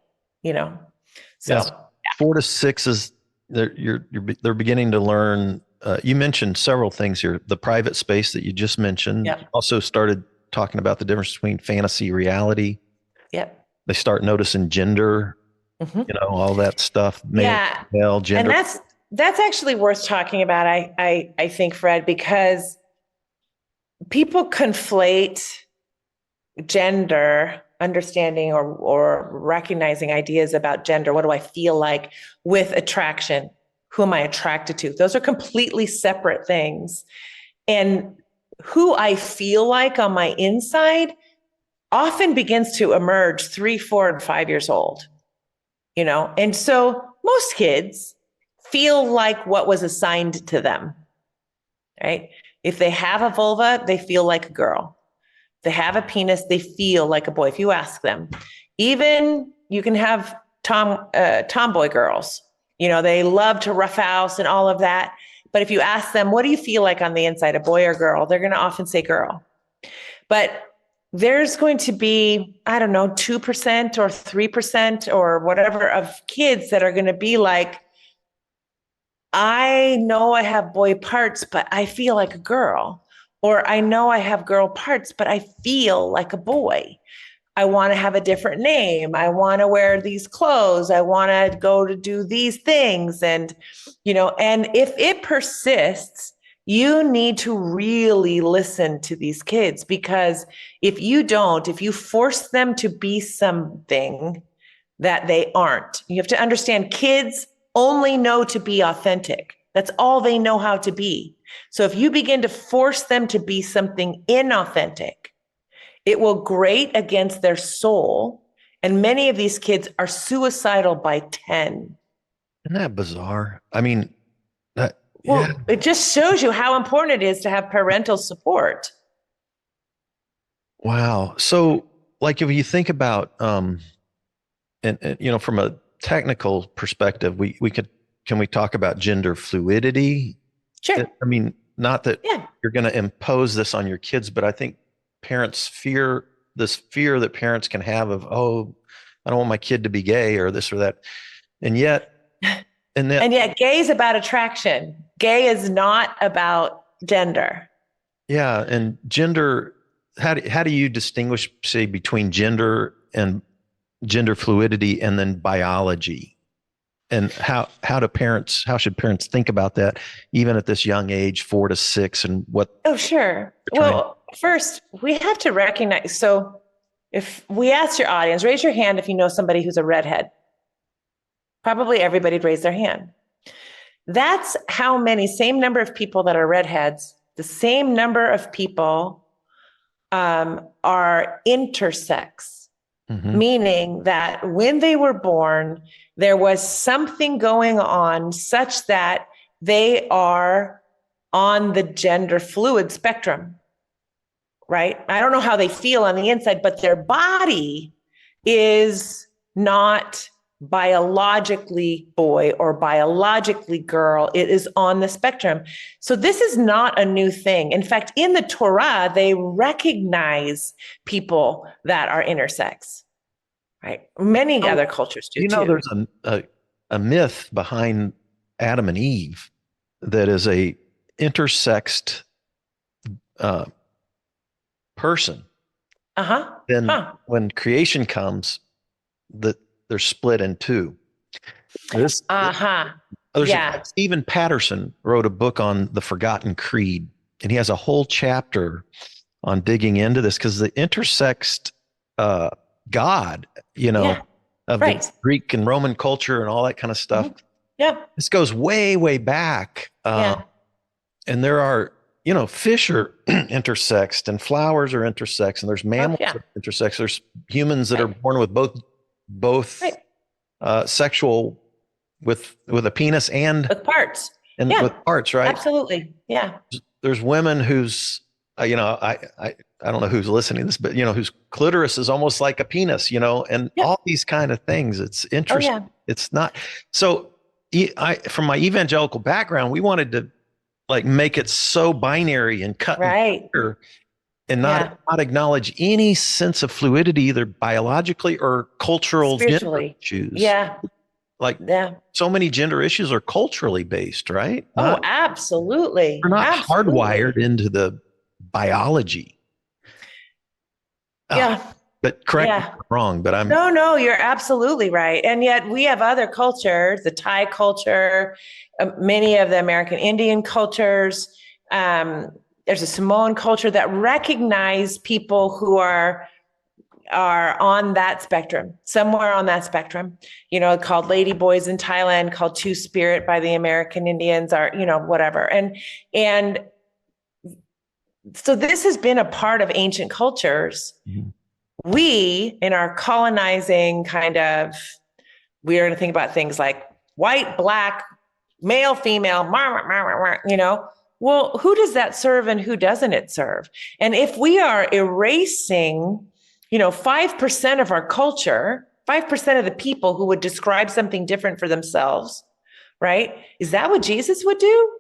Speaker 2: So
Speaker 1: yes. 4 to 6 is they're beginning to learn. You mentioned several things here. The private space that you just mentioned.
Speaker 2: Yep.
Speaker 1: Also started talking about the difference between fantasy reality.
Speaker 2: Yep.
Speaker 1: They start noticing gender
Speaker 2: Mhm.
Speaker 1: all that stuff, male,
Speaker 2: Yeah.
Speaker 1: male,
Speaker 2: And
Speaker 1: gender.
Speaker 2: that's actually worth talking about, I think, Fred, because people conflate gender understanding or recognizing ideas about gender. What do I feel like with attraction? Who am I attracted to? Those are completely separate things. And who I feel like on my inside often begins to emerge 3, 4, and 5 years old, And so most kids feel like what was assigned to them, right? If they have a vulva, they feel like a girl. If they have a penis, they feel like a boy. If you ask them, even you can have tomboy girls. They love to roughhouse and all of that. But if you ask them, what do you feel like on the inside, a boy or girl? They're going to often say girl. But there's going to be, I don't know, 2% or 3% or whatever of kids that are going to be like, I know I have boy parts, but I feel like a girl. Or I know I have girl parts, but I feel like a boy. I want to have a different name. I want to wear these clothes. I want to go to do these things. And if it persists, you need to really listen to these kids, because if you don't, if you force them to be something that they aren't, you have to understand kids only know to be authentic. That's all they know how to be. So if you begin to force them to be something inauthentic, it will grate against their soul. And many of these kids are suicidal by 10.
Speaker 1: Isn't that bizarre? I mean, yeah.
Speaker 2: Well, it just shows you how important it is to have parental support.
Speaker 1: Wow. So, like, if you think about, and from a technical perspective, can we talk about gender fluidity?
Speaker 2: Sure.
Speaker 1: I mean, not that
Speaker 2: Yeah.
Speaker 1: you're going to impose this on your kids, but I think parents fear this fear that parents can have of, oh, I don't want my kid to be gay or this or that. And yet, and that,
Speaker 2: And yet, gay is about attraction. Gay is not about gender.
Speaker 1: yeah. And gender, how do you distinguish, say, between gender and gender fluidity and then biology? And how should parents think about that, even at this young age, 4 to 6, and what
Speaker 2: Oh, sure.
Speaker 1: they're trying?
Speaker 2: Well, first, we have to recognize. So, if we asked your audience, raise your hand if you know somebody who's a redhead. Probably everybody'd raise their hand. That's how many, same number of people that are redheads, the same number of people are intersex,
Speaker 1: Mm-hmm.
Speaker 2: meaning that when they were born, there was something going on such that they are on the gender fluid spectrum, right? I don't know how they feel on the inside, but their body is not biologically boy or biologically girl. It is on the spectrum. So this is not a new thing. In fact, in the Torah, they recognize people that are intersex, right? Many
Speaker 1: So,
Speaker 2: other cultures do too.
Speaker 1: there's a myth behind Adam and Eve that is a intersexed uh, person.
Speaker 2: Uh-huh.
Speaker 1: Then
Speaker 2: Huh.
Speaker 1: when creation comes, that they're split in two. This
Speaker 2: Uh-huh.
Speaker 1: there's
Speaker 2: Yeah.
Speaker 1: Stephen Patterson wrote a book on the Forgotten Creed, and he has a whole chapter on digging into this because the intersexed uh, God,
Speaker 2: Yeah.
Speaker 1: of the
Speaker 2: Right.
Speaker 1: Greek and Roman culture and all that kind of stuff.
Speaker 2: Mhm. Yeah.
Speaker 1: This goes way, way back.
Speaker 2: Yeah.
Speaker 1: And there are, fish are intersexed and flowers are intersexed and there's
Speaker 2: Oh,
Speaker 1: mammals
Speaker 2: yeah.
Speaker 1: that are intersexed. There's humans that are
Speaker 2: Right.
Speaker 1: born with both
Speaker 2: Right.
Speaker 1: sexual with a penis
Speaker 2: With parts.
Speaker 1: and with
Speaker 2: Yeah.
Speaker 1: parts, right?
Speaker 2: Absolutely. Yeah.
Speaker 1: There's women whose I don't know who's listening to this, but whose clitoris is almost like a penis, and
Speaker 2: Yeah.
Speaker 1: all these kind of things. It's
Speaker 2: Oh,
Speaker 1: interesting.
Speaker 2: yeah.
Speaker 1: It's not so. From my evangelical background, we wanted to like make it so binary and cut and
Speaker 2: Right.
Speaker 1: clear and
Speaker 2: Yeah.
Speaker 1: not acknowledge any sense of fluidity, either biologically or cultural gender
Speaker 2: Spiritually.
Speaker 1: issues.
Speaker 2: Yeah.
Speaker 1: Like
Speaker 2: Yeah.
Speaker 1: so many gender issues are culturally based, right?
Speaker 2: Oh,
Speaker 1: Not
Speaker 2: absolutely.
Speaker 1: We're not
Speaker 2: Absolutely.
Speaker 1: hardwired into the biology. Oh,
Speaker 2: Yeah.
Speaker 1: But correct me if
Speaker 2: Yeah.
Speaker 1: I'm wrong, but
Speaker 2: No, you're absolutely right. And yet we have other cultures, the Thai culture, many of the American Indian cultures. Um, there's a Samoan culture that recognize people who are on that spectrum, somewhere on that spectrum, called Lady Boys in Thailand, called Two Spirit by the American Indians, or, whatever. And so this has been a part of ancient cultures.
Speaker 1: mm-hmm.
Speaker 2: We, in our colonizing kind of, we're going to think about things like white, black, male, female, well, who does that serve and who doesn't it serve? And if we are erasing, 5% of our culture, 5% of the people who would describe something different for themselves, right? Is that what Jesus would do?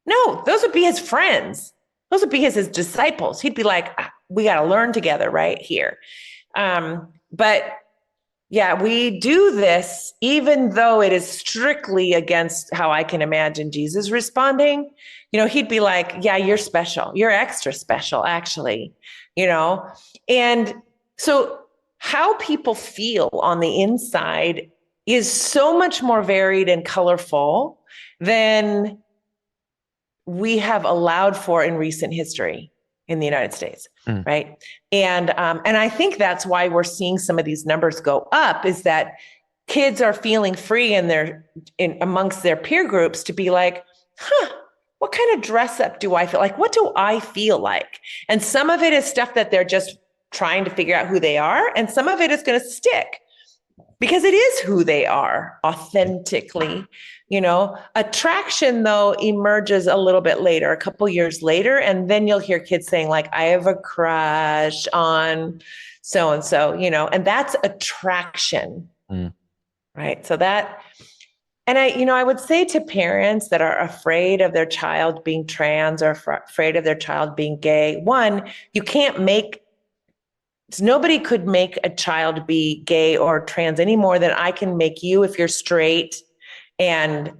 Speaker 2: No, those would be his friends. Those would be his disciples. He'd be like, we got to learn together right here. But yeah, we do this, even though it is strictly against how I can imagine Jesus responding. He'd be like, yeah, you're special. You're extra special, actually, And so how people feel on the inside is so much more varied and colorful than we have allowed for in recent history in the United States. Right. And I think that's why we're seeing some of these numbers go up, is that kids are feeling free amongst their peer groups to be like, what kind of dress up do I feel like? What do I feel like? And some of it is stuff that they're just trying to figure out who they are. And some of it is going to stick because it is who they are authentically. Attraction, though, emerges a little bit later, a couple years later. And then you'll hear kids saying, like, I have a crush on so-and-so, and that's attraction. Right. So that, and I would say to parents that are afraid of their child being trans or afraid of their child being gay, one, nobody could make a child be gay or trans any more than I can make you, if you're straight and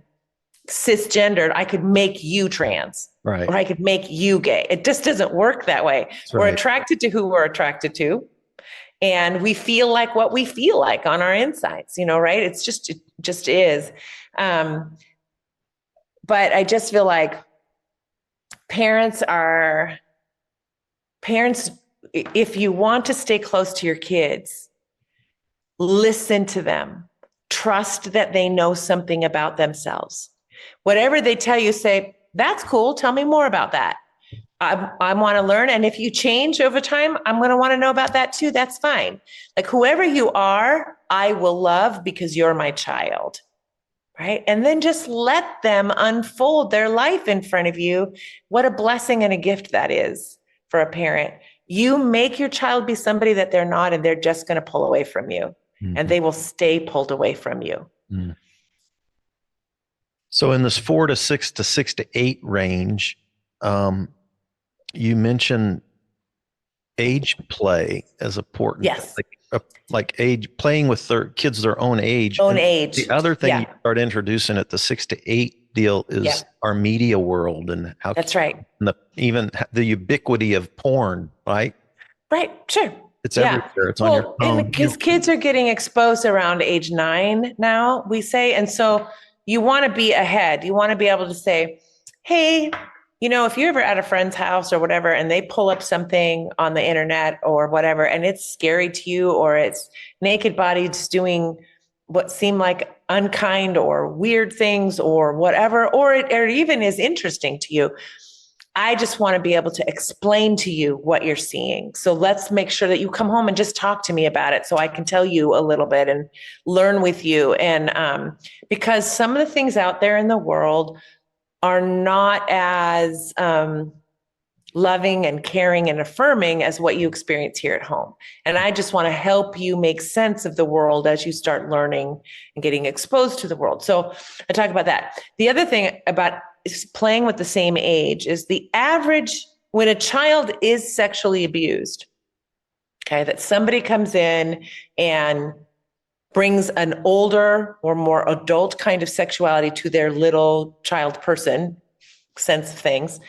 Speaker 2: cisgendered, I could make you trans,
Speaker 1: right,
Speaker 2: or I could make you gay. It just doesn't work that way.
Speaker 1: That's
Speaker 2: we're
Speaker 1: right.
Speaker 2: attracted to who we're attracted to, and we feel like what we feel like on our insides, right? It just is. But I just feel like parents, if you want to stay close to your kids, listen to them. Trust that they know something about themselves. Whatever they tell you, say, that's cool. Tell me more about that. I want to learn. And if you change over time, I'm going to want to know about that too. That's fine. Like, whoever you are, I will love because you're my child. Right. And then just let them unfold their life in front of you. What a blessing and a gift that is for a parent. You make your child be somebody that they're not, and they're just going to pull away from you. And they will stay pulled away from you.
Speaker 1: So in this 4 to 6 to 6 to 8 range, you mentioned age play as important.
Speaker 2: Yes.
Speaker 1: Like age, playing with their kids their own age.
Speaker 2: Age.
Speaker 1: The other thing you start introducing at the 6 to 8 deal is our media world, and how
Speaker 2: that's right.
Speaker 1: Even the ubiquity of porn, right?
Speaker 2: Right. Sure.
Speaker 1: It's everywhere. It's on your phone.
Speaker 2: Because kids are getting exposed around age 9 now, we say. And so you want to be ahead. You want to be able to say, hey, if you're ever at a friend's house or whatever, and they pull up something on the internet or whatever, and it's scary to you, or it's naked bodies doing what seem like unkind or weird things or whatever, or it even is interesting to you, I just want to be able to explain to you what you're seeing. So let's make sure that you come home and just talk to me about it so I can tell you a little bit and learn with you. And because some of the things out there in the world are not as loving and caring and affirming as what you experience here at home. And I just want to help you make sense of the world as you start learning and getting exposed to the world. So I talk about that. The other thing about playing with the same age is the average, when a child is sexually abused, okay, that somebody comes in and brings an older or more adult kind of sexuality to their little child person sense of things.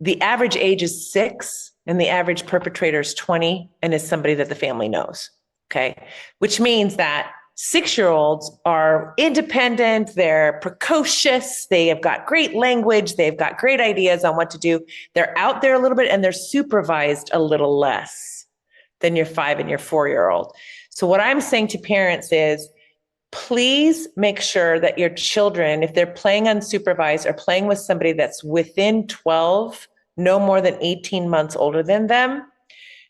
Speaker 2: The average age is 6 and the average perpetrator is 20 and is somebody that the family knows. Okay. Which means that 6-year-olds are independent, they're precocious, they have got great language, they've got great ideas on what to do. They're out there a little bit and they're supervised a little less than your 5 and your 4-year-old. So what I'm saying to parents is, please make sure that your children, if they're playing unsupervised or playing with somebody that's within 12, no more than 18 months older than them,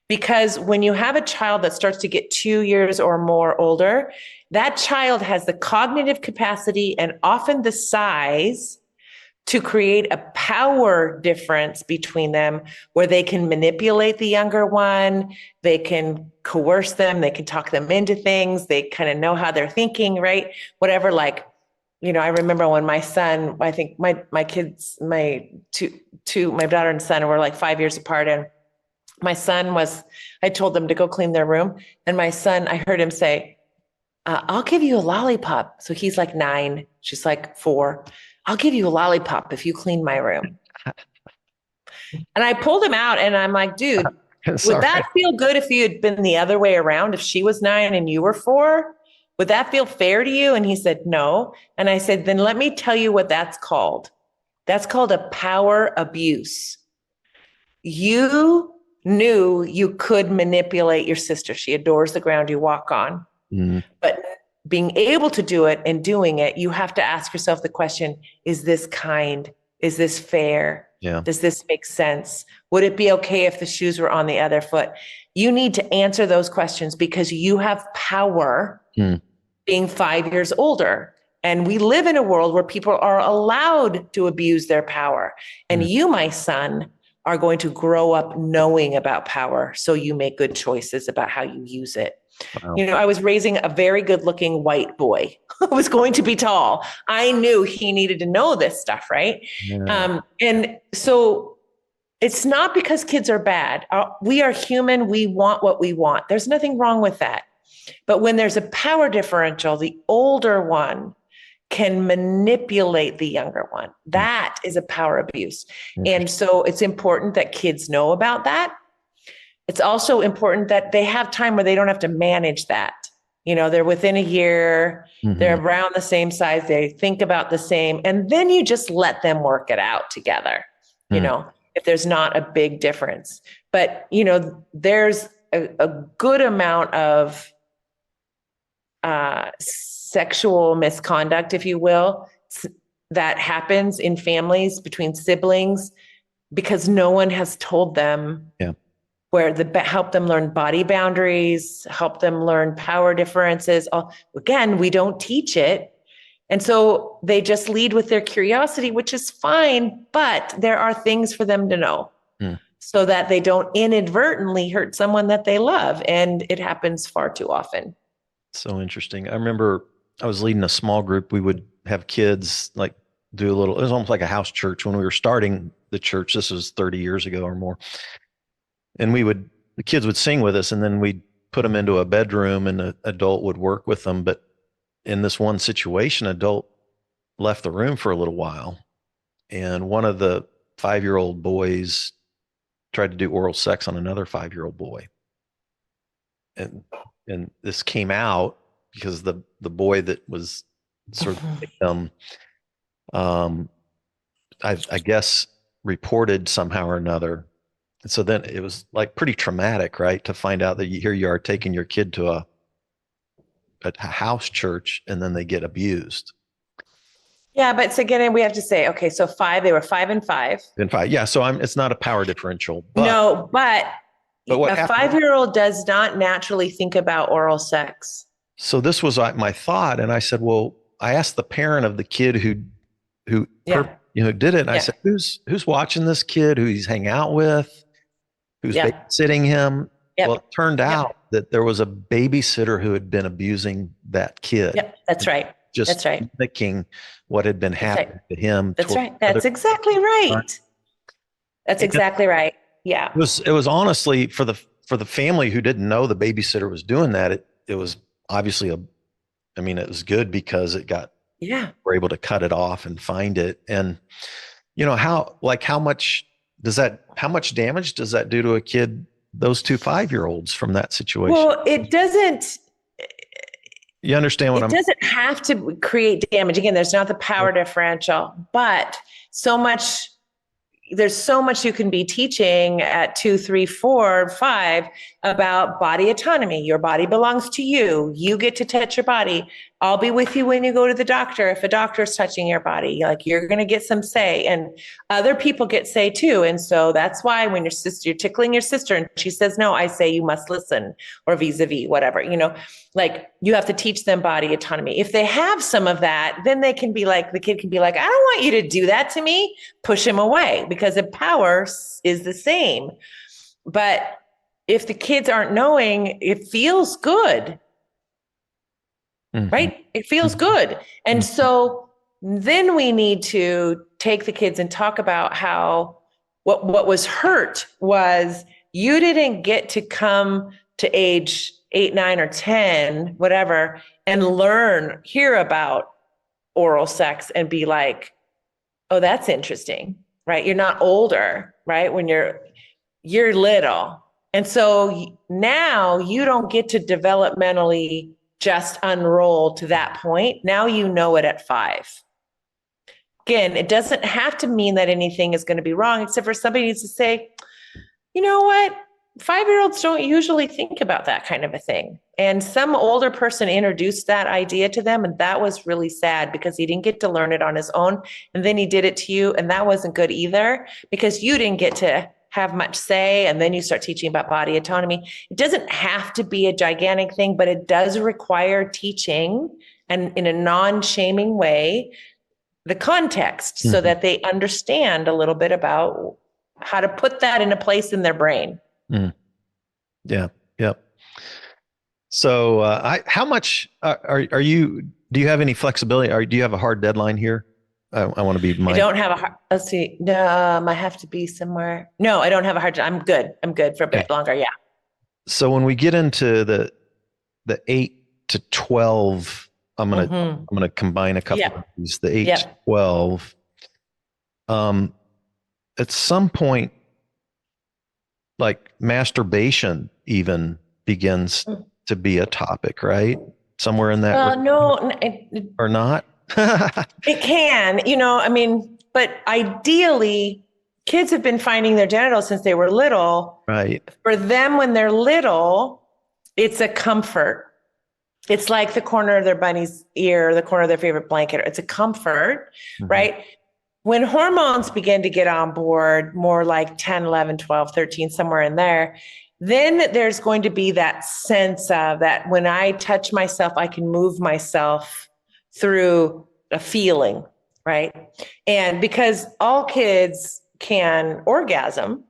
Speaker 2: because when you have a child that starts to get 2 years or more older, that child has the cognitive capacity and often the size to create a power difference between them where they can manipulate the younger one, they can coerce them, they can talk them into things, they kind of know how they're thinking, right? Whatever, like, I remember when my son, I think my kids, my daughter and son were like 5 years apart, and my son I told them to go clean their room. And my son, I heard him say, I'll give you a lollipop. So he's like 9, she's like 4. I'll give you a lollipop if you clean my room. And I pulled him out and I'm like, dude, would that feel good if you had been the other way around? If she was 9 and you were 4, would that feel fair to you? And he said, no. And I said, then let me tell you what that's called. That's called a power abuse. You knew you could manipulate your sister. She adores the ground you walk on. But being able to do it and doing it, you have to ask yourself the question, is this kind? Is this fair?
Speaker 1: Yeah.
Speaker 2: Does this make sense? Would it be okay if the shoes were on the other foot? You need to answer those questions because you have power being 5 years older. And we live in a world where people are allowed to abuse their power. And you, my son, are going to grow up knowing about power. So you make good choices about how you use it. Wow. I was raising a very good looking white boy who was going to be tall. I knew he needed to know this stuff, right? Yeah. And so it's not because kids are bad. We are human. We want what we want. There's nothing wrong with that. But when there's a power differential, the older one can manipulate the younger one. That is a power abuse. And so it's important that kids know about that. It's also important that they have time where they don't have to manage that. They're within a year, they're around the same size, they think about the same, and then you just let them work it out together, if there's not a big difference. But, there's a good amount of sexual misconduct, if you will, that happens in families between siblings because no one has told them where help them learn body boundaries, help them learn power differences. Again, we don't teach it. And so they just lead with their curiosity, which is fine, but there are things for them to know so that they don't inadvertently hurt someone that they love. And it happens far too often.
Speaker 1: So interesting. I remember I was leading a small group. We would have kids like do it was almost like a house church when we were starting the church. This was 30 years ago or more. And the kids would sing with us and then we'd put them into a bedroom and an adult would work with them. But in this one situation, adult left the room for a little while. And one of the 5-year-old boys tried to do oral sex on another 5-year-old boy. And this came out because the boy that was sort of I guess reported somehow or another. And so then it was like pretty traumatic, right? To find out that here you are taking your kid to a house church and then they get abused.
Speaker 2: Yeah, but so again, we have to say, okay, so they were 5 and 5.
Speaker 1: And 5. Yeah. So it's not a power differential. But,
Speaker 2: no, but
Speaker 1: what
Speaker 2: a 5-year-old does not naturally think about oral sex.
Speaker 1: So this was my thought. And I said, well, I asked the parent of the kid who did it. And I said, who's watching this kid, who he's hanging out with, who's babysitting him? Well, it turned out that there was a babysitter who had been abusing that kid.
Speaker 2: Yep, that's right.
Speaker 1: Just mimicking what had been happening to him.
Speaker 2: That's right. That's exactly right. That's exactly right. Yeah.
Speaker 1: It was honestly for the family who didn't know the babysitter was doing that. It was obviously it was good because we're able to cut it off and find it. And how much how much damage does that do to a kid, those two 5-year-olds from that situation?
Speaker 2: Well, it doesn't.
Speaker 1: You understand what
Speaker 2: It doesn't have to create damage. Again, there's not the power differential, but there's so much you can be teaching at 2, 3, 4, 5 about body autonomy. Your body belongs to you. You get to touch your body. I'll be with you when you go to the doctor. If a doctor is touching your body, like, you're going to get some say, and other people get say too. And so that's why when you're tickling your sister and she says no, I say you must listen, or vis-a-vis, whatever, like, you have to teach them body autonomy. If they have some of that, then the kid can be like, I don't want you to do that to me. Push him away, because the power is the same. But if the kids aren't knowing, it feels good. Right? It feels good. And so then we need to take the kids and talk about how what was hurt was you didn't get to come to age 8, 9, or 10, whatever, and hear about oral sex and be like, oh, that's interesting, right? You're not older, right? When you're little. And so now you don't get to developmentally just unroll to that point. Now you know it at 5. Again, it doesn't have to mean that anything is going to be wrong, except for somebody needs to say, you know what? 5-year-olds don't usually think about that kind of a thing. And some older person introduced that idea to them. And that was really sad, because he didn't get to learn it on his own. And then he did it to you. And that wasn't good either, because you didn't get to have much say. And then you start teaching about body autonomy. It doesn't have to be a gigantic thing, but it does require teaching, and in a non-shaming way, the context, so that they understand a little bit about how to put that in a place in their brain.
Speaker 1: Yeah. Yep. So, how much are you, do you have any flexibility? Do you have a hard deadline here? I want to be mindful.
Speaker 2: I don't have a hard, let's see. No, I have to be somewhere. No, I don't have a hard, I'm good for a bit longer. Yeah.
Speaker 1: So when we get into the 8 to 12, I'm going to combine a couple of these, the 8 to 12. At some point, like, masturbation even begins to be a topic, right? Somewhere in that. Or not?
Speaker 2: It can, but ideally, kids have been finding their genitals since they were little.
Speaker 1: Right.
Speaker 2: For them, when they're little, it's a comfort. It's like the corner of their bunny's ear, the corner of their favorite blanket. It's a comfort, right? When hormones begin to get on board, more like 10, 11, 12, 13, somewhere in there, then there's going to be that sense of that when I touch myself, I can move myself through a feeling, right? And because all kids can orgasm,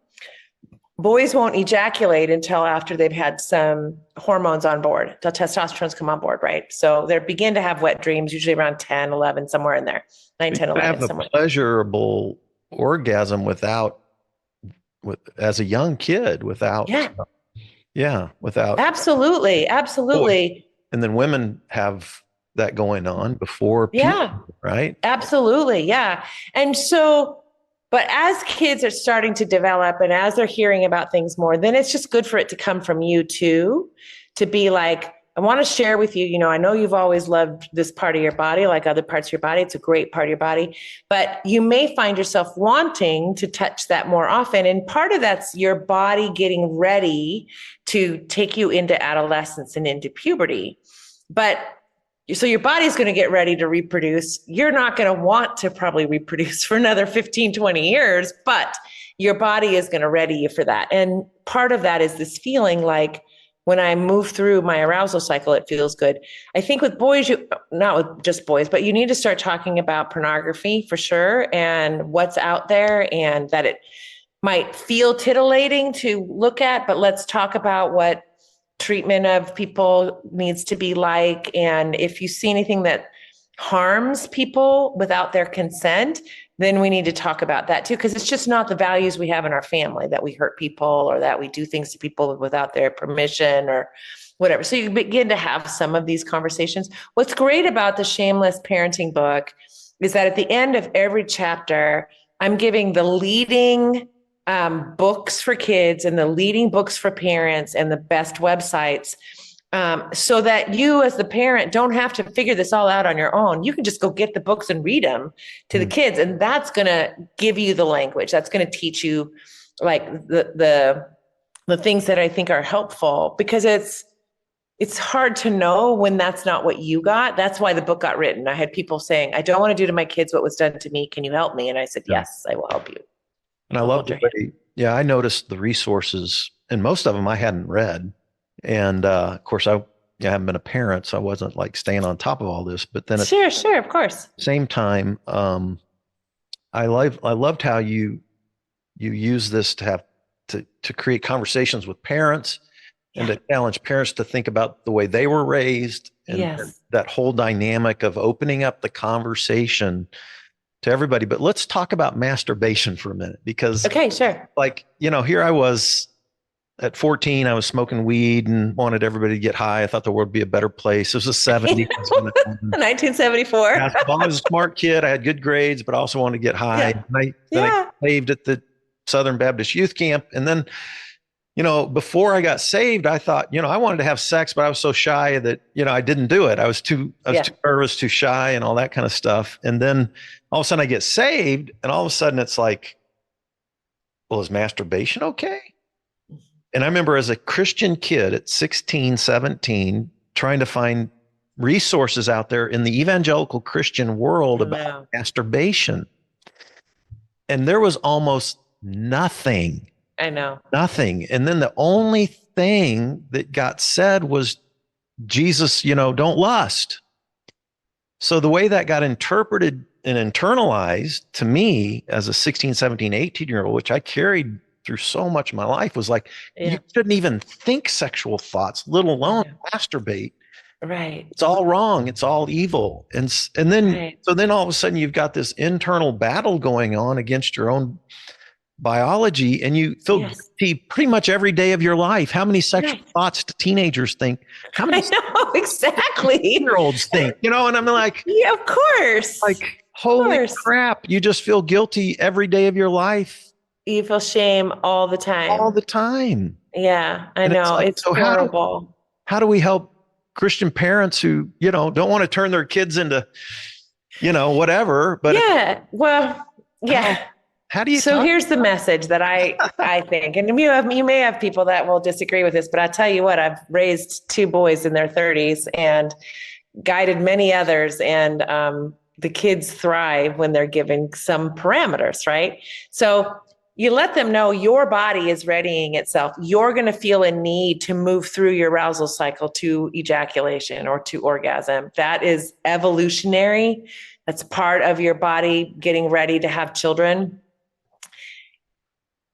Speaker 2: boys won't ejaculate until after they've had some hormones on board, until testosterone's come on board, right? So they begin to have wet dreams, usually around 10, 11, somewhere in there, 9, 10, 11.
Speaker 1: Have a pleasurable orgasm as a young kid without. Without.
Speaker 2: Absolutely.
Speaker 1: Boy. And then women have that going on before puberty, right?
Speaker 2: Absolutely. Yeah. And so, but as kids are starting to develop and as they're hearing about things more, then it's just good for it to come from you too, to be like, I want to share with you, I know you've always loved this part of your body, like other parts of your body. It's a great part of your body, but you may find yourself wanting to touch that more often. And part of that's your body getting ready to take you into adolescence and into puberty. So your body's going to get ready to reproduce. You're not going to want to probably reproduce for another 15, 20 years, but your body is going to ready you for that. And part of that is this feeling like, when I move through my arousal cycle, it feels good. I think with boys, not with just boys, but you need to start talking about pornography for sure, and what's out there, and that it might feel titillating to look at, but let's talk about what treatment of people needs to be like. And if you see anything that harms people without their consent, then we need to talk about that too, because it's just not the values we have in our family, that we hurt people or that we do things to people without their permission or whatever. So you begin to have some of these conversations. What's great about the Shameless parenting book is that at the end of every chapter, I'm giving the leading books for kids and the leading books for parents and the best websites, so that you as the parent don't have to figure this all out on your own. You can just go get the books and read them to the kids. And that's going to give you the language. That's going to teach you like the things that I think are helpful, because it's hard to know when that's not what you got. That's why the book got written. I had people saying, I don't want to do to my kids what was done to me. Can you help me? And I said, yes, I will help you.
Speaker 1: And I love the way, I noticed the resources, and most of them I hadn't read. And of course, I haven't been a parent, so I wasn't like staying on top of all this. But then,
Speaker 2: sure, of course.
Speaker 1: Same time, I loved how you use this to have to create conversations with parents and to challenge parents to think about the way they were raised, and that whole dynamic of opening up the conversation to everybody. But let's talk about masturbation for a minute, because like, here I was at 14, I was smoking weed and wanted everybody to get high. I thought the world would be a better place. It was the 70s.
Speaker 2: 1974.
Speaker 1: I was a smart kid. I had good grades, but I also wanted to get high. And I saved at the Southern Baptist Youth Camp. And then, before I got saved, I thought, I wanted to have sex, but I was so shy that, I didn't do it. I was too nervous, too shy, and all that kind of stuff. And then all of a sudden I get saved, and all of a sudden it's like, well, is masturbation okay? And I remember as a Christian kid at 16, 17, trying to find resources out there in the evangelical Christian world about masturbation. And there was almost nothing.
Speaker 2: I know.
Speaker 1: Nothing. And then the only thing that got said was, Jesus, don't lust. So the way that got interpreted and internalized to me as a 16, 17, 18-year-old, which I carried through so much of my life, was like, you shouldn't even think sexual thoughts, let alone masturbate.
Speaker 2: Right.
Speaker 1: It's all wrong. It's all evil. And then, so then all of a sudden you've got this internal battle going on against your own biology, and you feel guilty pretty much every day of your life. How many sexual thoughts do teenagers think? How many year-olds think? And I'm like,
Speaker 2: yeah, of course.
Speaker 1: Like, holy crap. You just feel guilty every day of your life.
Speaker 2: You feel shame all the time.
Speaker 1: All the time.
Speaker 2: Yeah, I know. It's horrible.
Speaker 1: How do we help Christian parents who, don't want to turn their kids into, whatever, but how do you?
Speaker 2: So here's the message that I think, and you may have people that will disagree with this, but I tell you what, I've raised 2 boys in their 30s and guided many others, and the kids thrive when they're given some parameters, right? So you let them know your body is readying itself. You're going to feel a need to move through your arousal cycle to ejaculation or to orgasm. That is evolutionary. That's part of your body getting ready to have children.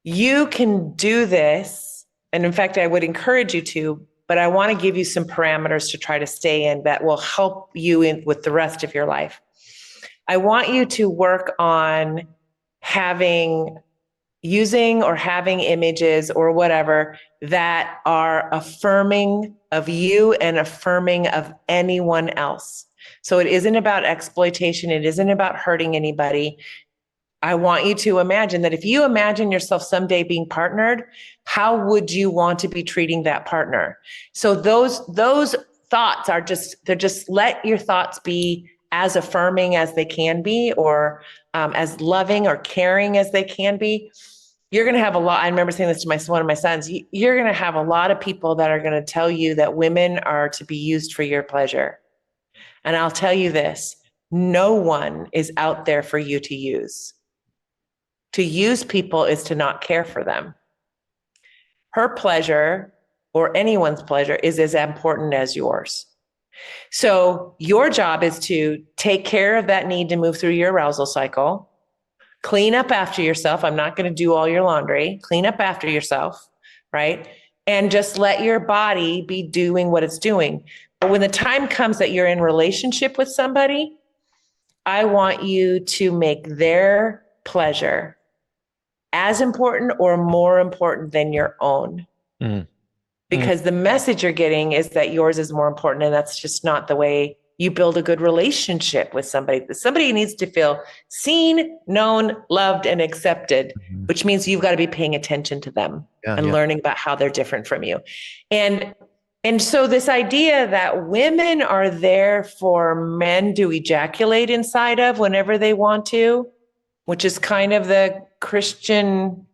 Speaker 2: You can do this. And in fact, I would encourage you to, but I want to give you some parameters to try to stay in that will help you with the rest of your life. I want you to work on using or having images or whatever that are affirming of you and affirming of anyone else. So it isn't about exploitation. It isn't about hurting anybody. I want you to imagine that if you imagine yourself someday being partnered, how would you want to be treating that partner? So those thoughts are just let your thoughts be as affirming as they can be, or as loving or caring as they can be. You're going to have a lot. I remember saying this to one of my sons. You're going to have a lot of people that are going to tell you that women are to be used for your pleasure. And I'll tell you this, no one is out there for you to use. To use people is to not care for them. Her pleasure or anyone's pleasure is as important as yours. So your job is to take care of that need to move through your arousal cycle, clean up after yourself. I'm not going to do all your laundry. Clean up after yourself, right? And just let your body be doing what it's doing. But when the time comes that you're in relationship with somebody, I want you to make their pleasure as important or more important than your own. Because the message you're getting is that yours is more important, and that's just not the way you build a good relationship with somebody. Somebody needs to feel seen, known, loved, and accepted, which means you've got to be paying attention to them and learning about how they're different from you. And so this idea that women are there for men to ejaculate inside of whenever they want to, which is kind of the Christian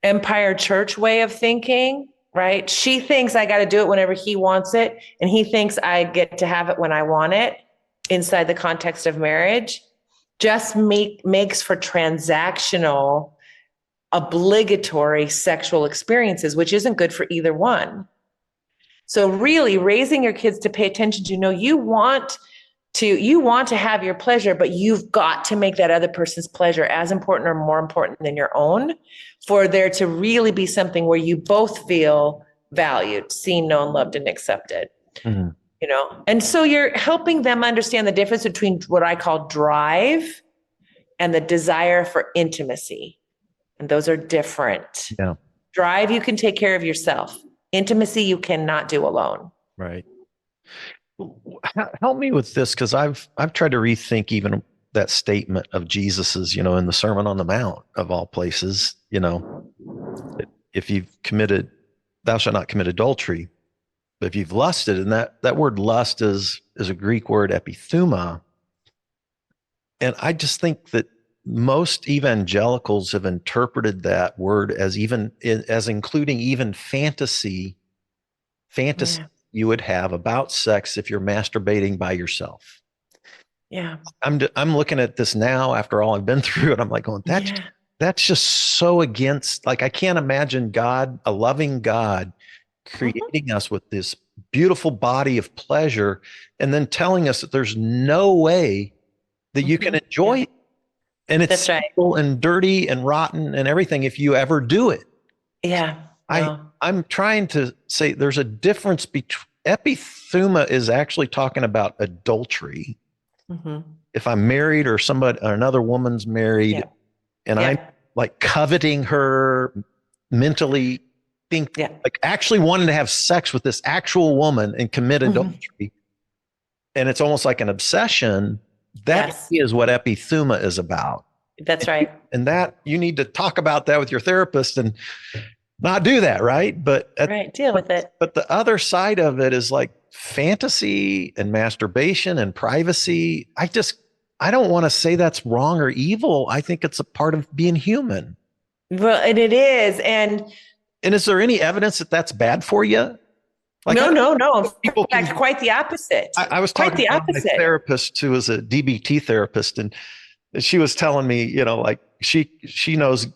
Speaker 2: Empire Church way of thinking, right? She thinks I got to do it whenever he wants it, and he thinks I get to have it when I want it inside the context of marriage, just makes for transactional, obligatory sexual experiences, which isn't good for either one. So really raising your kids to pay attention to, you want to have your pleasure, but you've got to make that other person's pleasure as important or more important than your own for there to really be something where you both feel valued, seen, known, loved, and accepted.
Speaker 1: Mm-hmm.
Speaker 2: And so you're helping them understand the difference between what I call drive and the desire for intimacy. And those are different.
Speaker 1: Yeah.
Speaker 2: Drive, you can take care of yourself. Intimacy, you cannot do alone.
Speaker 1: Right. Help me with this, because I've tried to rethink even that statement of Jesus's, in the Sermon on the Mount of all places, if you've committed, thou shalt not commit adultery, but if you've lusted, and that word lust is a Greek word, epithuma. And I just think that most evangelicals have interpreted that word as including even fantasy you would have about sex if you're masturbating by yourself.
Speaker 2: Yeah.
Speaker 1: I'm looking at this now after all I've been through, and I'm like going, that's just so against, like, I can't imagine God, a loving God, creating us with this beautiful body of pleasure and then telling us that there's no way that you can enjoy it. And it's simple and dirty and rotten and everything if you ever do it.
Speaker 2: Yeah. No.
Speaker 1: I'm trying to say there's a difference between epithuma is actually talking about adultery. Mm-hmm. If I'm married or another woman's married and I'm like coveting her, mentally like actually wanting to have sex with this actual woman and commit adultery. And it's almost like an obsession. That is what epithuma is about.
Speaker 2: That's right.
Speaker 1: And that you need to talk about that with your therapist and not do that, right? But
Speaker 2: deal with it.
Speaker 1: But the other side of it is like fantasy and masturbation and privacy. I don't want to say that's wrong or evil. I think it's a part of being human.
Speaker 2: Well, and it is. And
Speaker 1: is there any evidence that that's bad for you?
Speaker 2: Like, no. In fact, quite the opposite.
Speaker 1: I was talking to my therapist who was a DBT therapist, and she was telling me, like she knows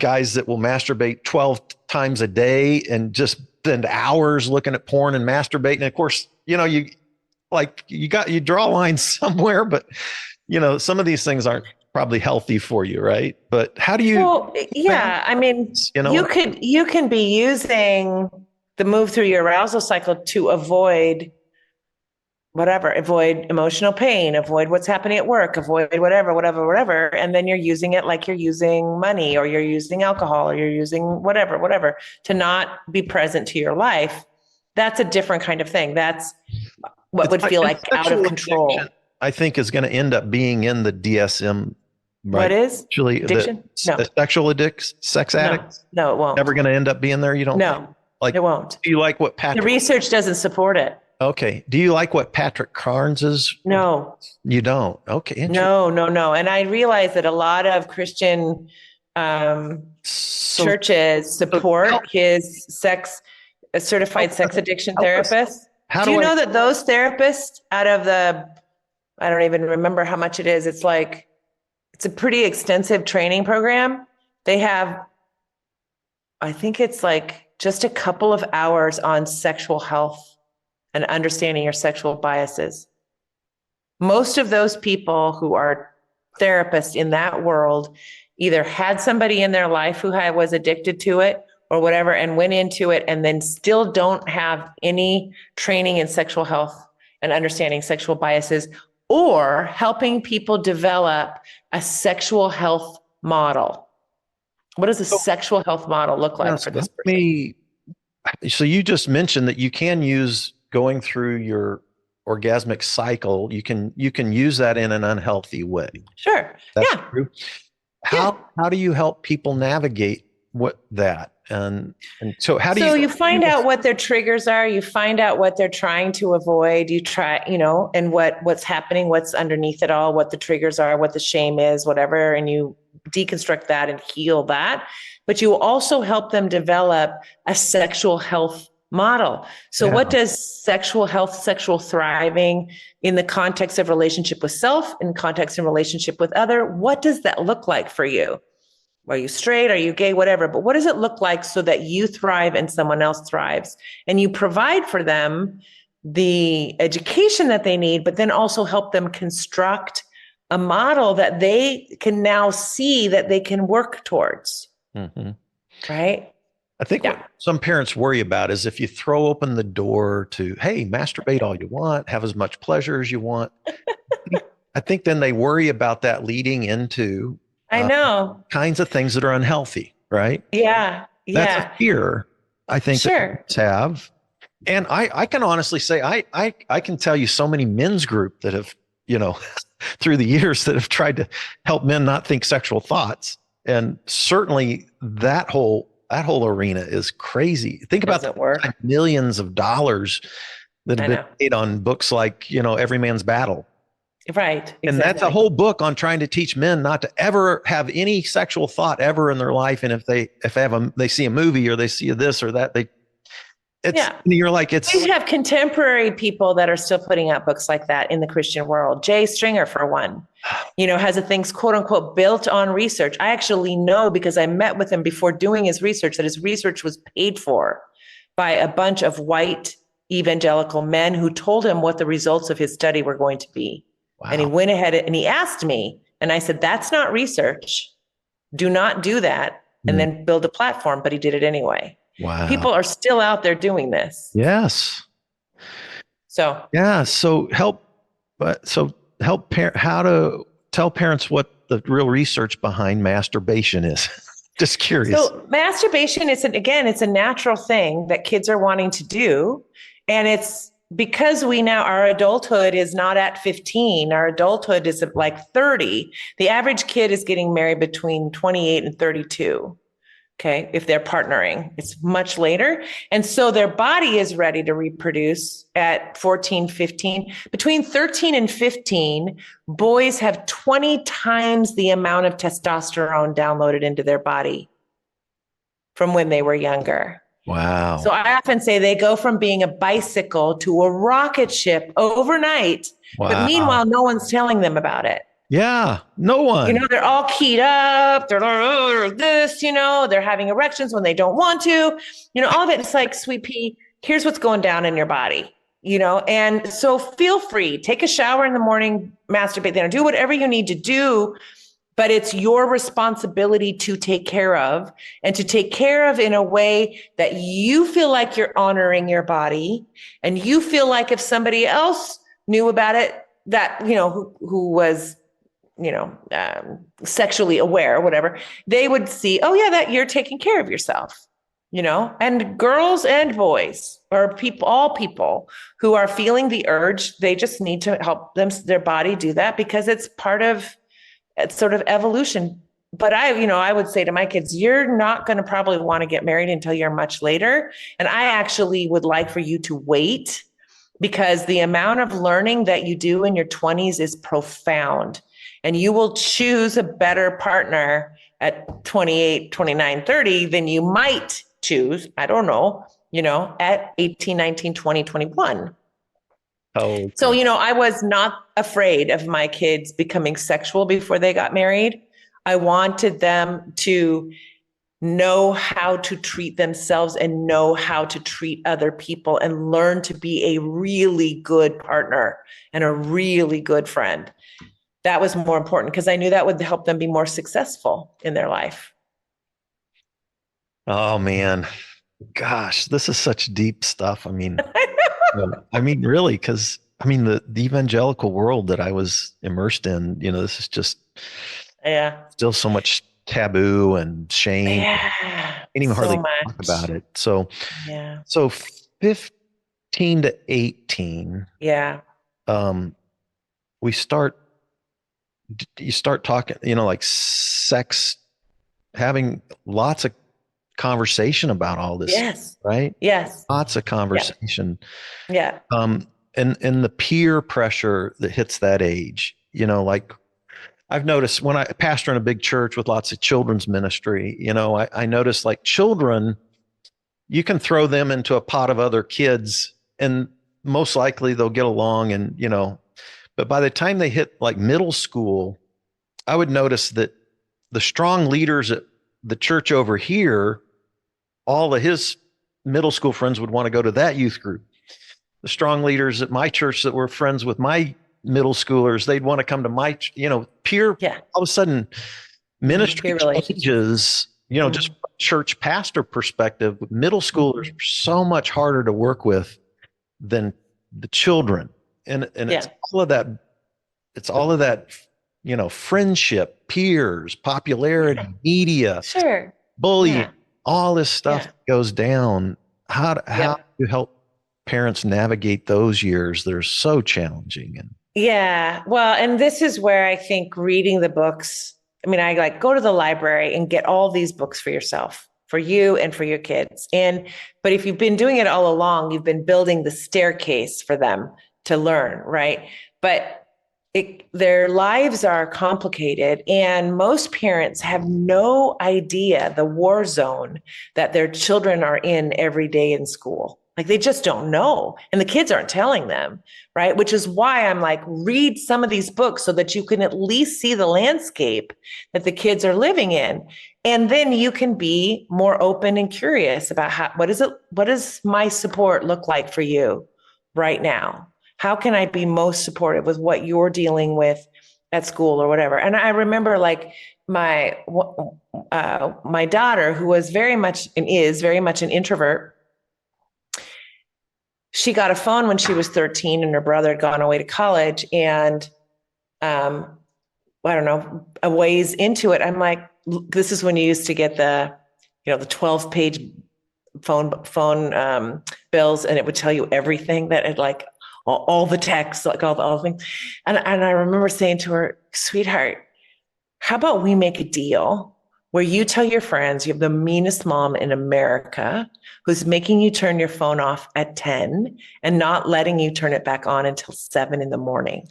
Speaker 1: guys that will masturbate 12 times a day and just spend hours looking at porn and masturbating. And of course, you draw lines somewhere, but some of these things aren't probably healthy for you, right? But how do you?
Speaker 2: Well, I mean, you can be using the move through your arousal cycle to avoid emotional pain, avoid what's happening at work, avoid whatever. And then you're using it like you're using money or you're using alcohol or you're using whatever to not be present to your life. That's a different kind of thing. That's what would feel like out of control.
Speaker 1: I think is going to end up being in the DSM. Right?
Speaker 2: What is?
Speaker 1: Actually,
Speaker 2: addiction?
Speaker 1: The sexual addicts, sex addicts?
Speaker 2: No, it won't.
Speaker 1: Never going to end up being there? You don't?
Speaker 2: No, it won't.
Speaker 1: Do you like what Patrick?
Speaker 2: The research doesn't support it.
Speaker 1: Okay. Do you like what Patrick Carnes is?
Speaker 2: No.
Speaker 1: You don't? Okay.
Speaker 2: No. And I realize that a lot of Christian churches support his certified sex addiction therapist. Do you know that those therapists out of I don't even remember how much it is. It's a pretty extensive training program. They have, I think it's like just a couple of hours on sexual health and understanding your sexual biases. Most of those people who are therapists in that world either had somebody in their life who was addicted to it or whatever and went into it and then still don't have any training in sexual health and understanding sexual biases, or helping people develop a sexual health model. What does a sexual health model look like for this person?
Speaker 1: So you just mentioned that you can use going through your orgasmic cycle, you can use that in an unhealthy way.
Speaker 2: Sure.
Speaker 1: That's
Speaker 2: Yeah.
Speaker 1: true.
Speaker 2: Yeah.
Speaker 1: How do you help people navigate what that and so how do
Speaker 2: So
Speaker 1: you
Speaker 2: you find out what their triggers are, you find out what they're trying to avoid, you try, and what's happening, what's underneath it all, what the triggers are, what the shame is, whatever, and you deconstruct that and heal that. But you also help them develop a sexual health model. So
Speaker 1: Yeah.
Speaker 2: what does sexual health, sexual thriving in the context of relationship with self, in context and relationship with other, what does that look like for you? Are you straight? Are you gay? Whatever. But what does it look like so that you thrive and someone else thrives? And you provide for them the education that they need, but then also help them construct a model that they can now see that they can work towards.
Speaker 1: Mm-hmm.
Speaker 2: Right?
Speaker 1: I think what some parents worry about is if you throw open the door to, hey, masturbate all you want, have as much pleasure as you want. I think then they worry about that leading into
Speaker 2: I know.
Speaker 1: kinds of things that are unhealthy, right?
Speaker 2: Yeah.
Speaker 1: That's a
Speaker 2: Yeah.
Speaker 1: fear I think that
Speaker 2: Sure.
Speaker 1: parents have. And I can honestly say I can tell you so many men's group that have, through the years that have tried to help men not think sexual thoughts. And certainly that whole arena is crazy. Think about
Speaker 2: Doesn't work.
Speaker 1: the millions of dollars that have been made on books like, Every Man's Battle.
Speaker 2: Right. Exactly.
Speaker 1: And that's a whole book on trying to teach men not to ever have any sexual thought ever in their life. And if they see a movie or they see this or that, you're like,
Speaker 2: we have contemporary people that are still putting out books like that in the Christian world. Jay Stringer, for one, has a things, quote unquote, built on research. I actually know because I met with him before doing his research that his research was paid for by a bunch of white evangelical men who told him what the results of his study were going to be. Wow. And he went ahead and he asked me, and I said, that's not research. Do not do that. And then build a platform. But he did it anyway.
Speaker 1: Wow.
Speaker 2: People are still out there doing this.
Speaker 1: Yes.
Speaker 2: So,
Speaker 1: yeah. So help how to tell parents what the real research behind masturbation is. Just curious. So
Speaker 2: masturbation is it's a natural thing that kids are wanting to do. And it's because our adulthood is not at 15, our adulthood is at like 30. The average kid is getting married between 28 and 32. Okay. If they're partnering, it's much later. And so their body is ready to reproduce at 14, 15. Between 13 and 15, boys have 20 times the amount of testosterone downloaded into their body from when they were younger.
Speaker 1: Wow.
Speaker 2: So I often say they go from being a bicycle to a rocket ship overnight. Wow. But meanwhile, no one's telling them about it.
Speaker 1: Yeah, no one.
Speaker 2: They're all keyed up. They're this, they're having erections when they don't want to, all of it. It's like, sweet pea, here's what's going down in your body, and so feel free, take a shower in the morning, masturbate then, do whatever you need to do. But it's your responsibility to take care of, and to take care of in a way that you feel like you're honoring your body. And you feel like if somebody else knew about it, that, who was, sexually aware or whatever, they would see, oh yeah, that you're taking care of yourself, and girls and boys or all people who are feeling the urge, they just need to help their body do that because it's part of sort of evolution. But I would say to my kids, you're not going to probably want to get married until you're much later. And I actually would like for you to wait because the amount of learning that you do in your 20s is profound. And you will choose a better partner at 28, 29, 30 than you might choose, I don't know, at 18, 19, 20, 21. Oh, okay. So, I was not afraid of my kids becoming sexual before they got married. I wanted them to know how to treat themselves and know how to treat other people and learn to be a really good partner and a really good friend. That was more important because I knew that would help them be more successful in their life.
Speaker 1: Oh man, gosh, this is such deep stuff. I mean, really, because the evangelical world that I was immersed in, this is just still so much taboo and shame.
Speaker 2: Yeah,
Speaker 1: can't even hardly talk about it. So 15 to 18.
Speaker 2: Yeah.
Speaker 1: um, we start, you start talking, like sex, having lots of conversation about all this,
Speaker 2: Yes.
Speaker 1: right?
Speaker 2: Yes.
Speaker 1: Lots of
Speaker 2: Yeah.
Speaker 1: conversation.
Speaker 2: Yeah.
Speaker 1: And the peer pressure that hits that age, like I've noticed when I pastor in a big church with lots of children's ministry, I notice like children, you can throw them into a pot of other kids and most likely they'll get along but by the time they hit like middle school, I would notice that the strong leaders at the church over here, all of his middle school friends would want to go to that youth group. The strong leaders at my church that were friends with my middle schoolers, they'd want to come to my, peer.
Speaker 2: Yeah.
Speaker 1: All of a sudden, ministry
Speaker 2: Peer relationships.
Speaker 1: changes, just from a church pastor perspective. Middle schoolers are so much harder to work with than the children. And it's all of that, friendship, peers, popularity, media,
Speaker 2: Sure.
Speaker 1: bullying,
Speaker 2: Yeah.
Speaker 1: all this stuff goes down. How do you help parents navigate those years? They're so challenging. And
Speaker 2: Yeah. Well, and this is where I think reading the books, I mean, I like go to the library and get all these books for yourself, for you and for your kids. But if you've been doing it all along, you've been building the staircase for them to learn, right? But their lives are complicated, and most parents have no idea the war zone that their children are in every day in school. Like they just don't know, and the kids aren't telling them, right? Which is why I'm like, read some of these books so that you can at least see the landscape that the kids are living in, and then you can be more open and curious about what does my support look like for you right now? How can I be most supportive with what you're dealing with at school or whatever? And I remember like my daughter, who was very much and is very much an introvert. She got a phone when she was 13 and her brother had gone away to college. And I don't know, a ways into it, I'm like, this is when you used to get the 12-page phone bills, and it would tell you everything that had like all the texts, like all the things. And I remember saying to her, sweetheart, how about we make a deal where you tell your friends you have the meanest mom in America who's making you turn your phone off at 10 and not letting you turn it back on until 7 a.m.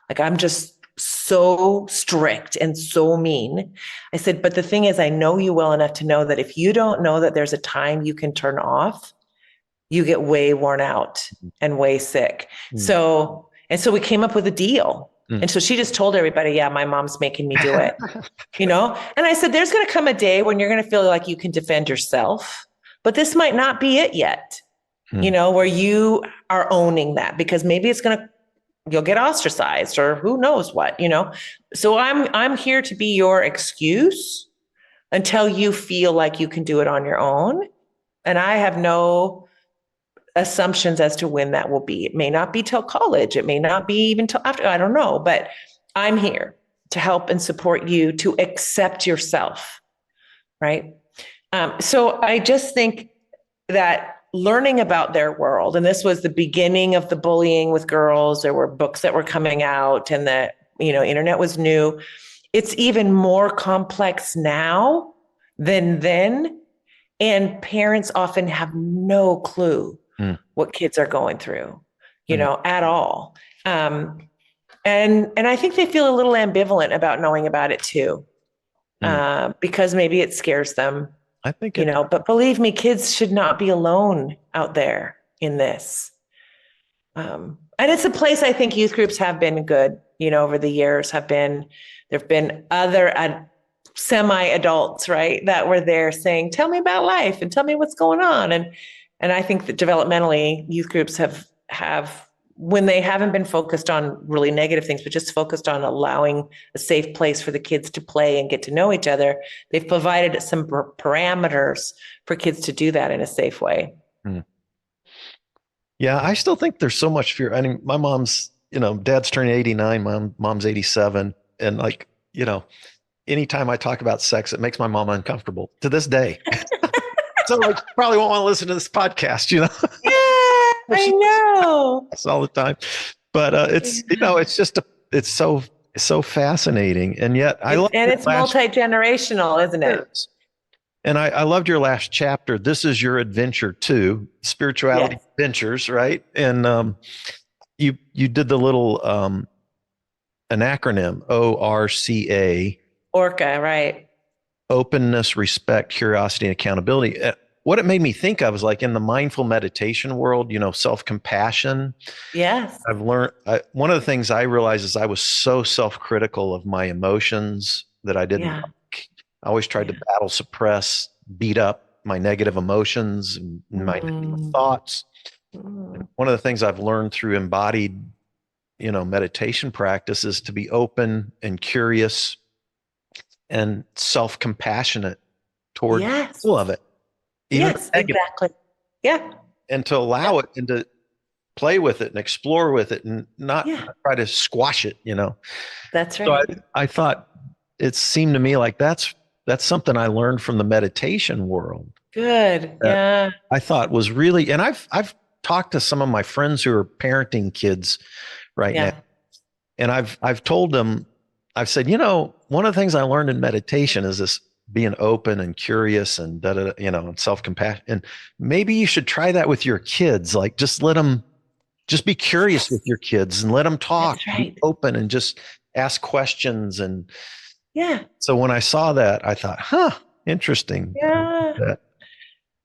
Speaker 2: Like, I'm just so strict and so mean. I said, but the thing is, I know you well enough to know that if you don't know that there's a time you can turn off, you get way worn out and way sick. So we came up with a deal. And so she just told everybody, yeah, my mom's making me do it, And I said, there's going to come a day when you're going to feel like you can defend yourself, but this might not be it yet, where you are owning that, because maybe you'll get ostracized or who knows what, So I'm here to be your excuse until you feel like you can do it on your own. And I have no assumptions as to when that will be. It may not be till college. It may not be even till after, I don't know, but I'm here to help and support you to accept yourself. Right. So I just think that learning about their world, and this was the beginning of the bullying with girls. There were books that were coming out, and the, internet was new. It's even more complex now than then. And parents often have no clue what kids are going through, at all. And I think they feel a little ambivalent about knowing about it too, because maybe it scares them,
Speaker 1: I think,
Speaker 2: but believe me, kids should not be alone out there in this. And it's a place I think youth groups have been good, over the years there've been other semi-adults, right, that were there saying, tell me about life and tell me what's going on. And I think that developmentally youth groups have, when they haven't been focused on really negative things, but just focused on allowing a safe place for the kids to play and get to know each other, they've provided some parameters for kids to do that in a safe way.
Speaker 1: Yeah, I still think there's so much fear. I mean, my mom's, dad's turning 89, mom's 87. And like, anytime I talk about sex, it makes my mom uncomfortable to this day. So like, probably won't want to listen to this podcast,
Speaker 2: Yeah, I know.
Speaker 1: All the time. But it's, it's just it's so fascinating. And yet I love
Speaker 2: And
Speaker 1: your
Speaker 2: it's
Speaker 1: last
Speaker 2: multi-generational, isn't it?
Speaker 1: years. And I loved your last chapter. This is your adventure too, spirituality
Speaker 2: Yes.
Speaker 1: adventures, right? And you did the little an acronym ORCA,
Speaker 2: Orca, right.
Speaker 1: openness, respect, curiosity, and accountability. What it made me think of is like in the mindful meditation world, self-compassion.
Speaker 2: Yes.
Speaker 1: I've learned one of the things I realized is I was so self-critical of my emotions that I didn't
Speaker 2: Yeah.
Speaker 1: like. I always tried to
Speaker 2: Yeah.
Speaker 1: battle, suppress, beat up my negative emotions and my negative
Speaker 2: Mm,
Speaker 1: thoughts.
Speaker 2: mm.
Speaker 1: One of the things I've learned through embodied, meditation practice is to be open and curious and self-compassionate toward
Speaker 2: Yes.
Speaker 1: all of it, even the
Speaker 2: Yes,
Speaker 1: negative,
Speaker 2: exactly. Yeah.
Speaker 1: and to
Speaker 2: Yeah.
Speaker 1: allow it and to play with it and explore with it and not
Speaker 2: Yeah.
Speaker 1: try to squash it.
Speaker 2: That's
Speaker 1: So
Speaker 2: right.
Speaker 1: I thought it seemed to me like that's something I learned from the meditation world
Speaker 2: Good.
Speaker 1: that
Speaker 2: Yeah.
Speaker 1: I thought was really, and I've talked to some of my friends who are parenting kids right now,
Speaker 2: Yeah.
Speaker 1: and I've told them, I've said, one of the things I learned in meditation is this being open and curious and and self-compassion. And maybe you should try that with your kids. Like just be curious with
Speaker 2: Yes.
Speaker 1: your kids and let them talk,
Speaker 2: That's
Speaker 1: be
Speaker 2: right.
Speaker 1: open and just ask questions. And
Speaker 2: Yeah.
Speaker 1: so when I saw that, I thought, interesting.
Speaker 2: Yeah.
Speaker 1: That,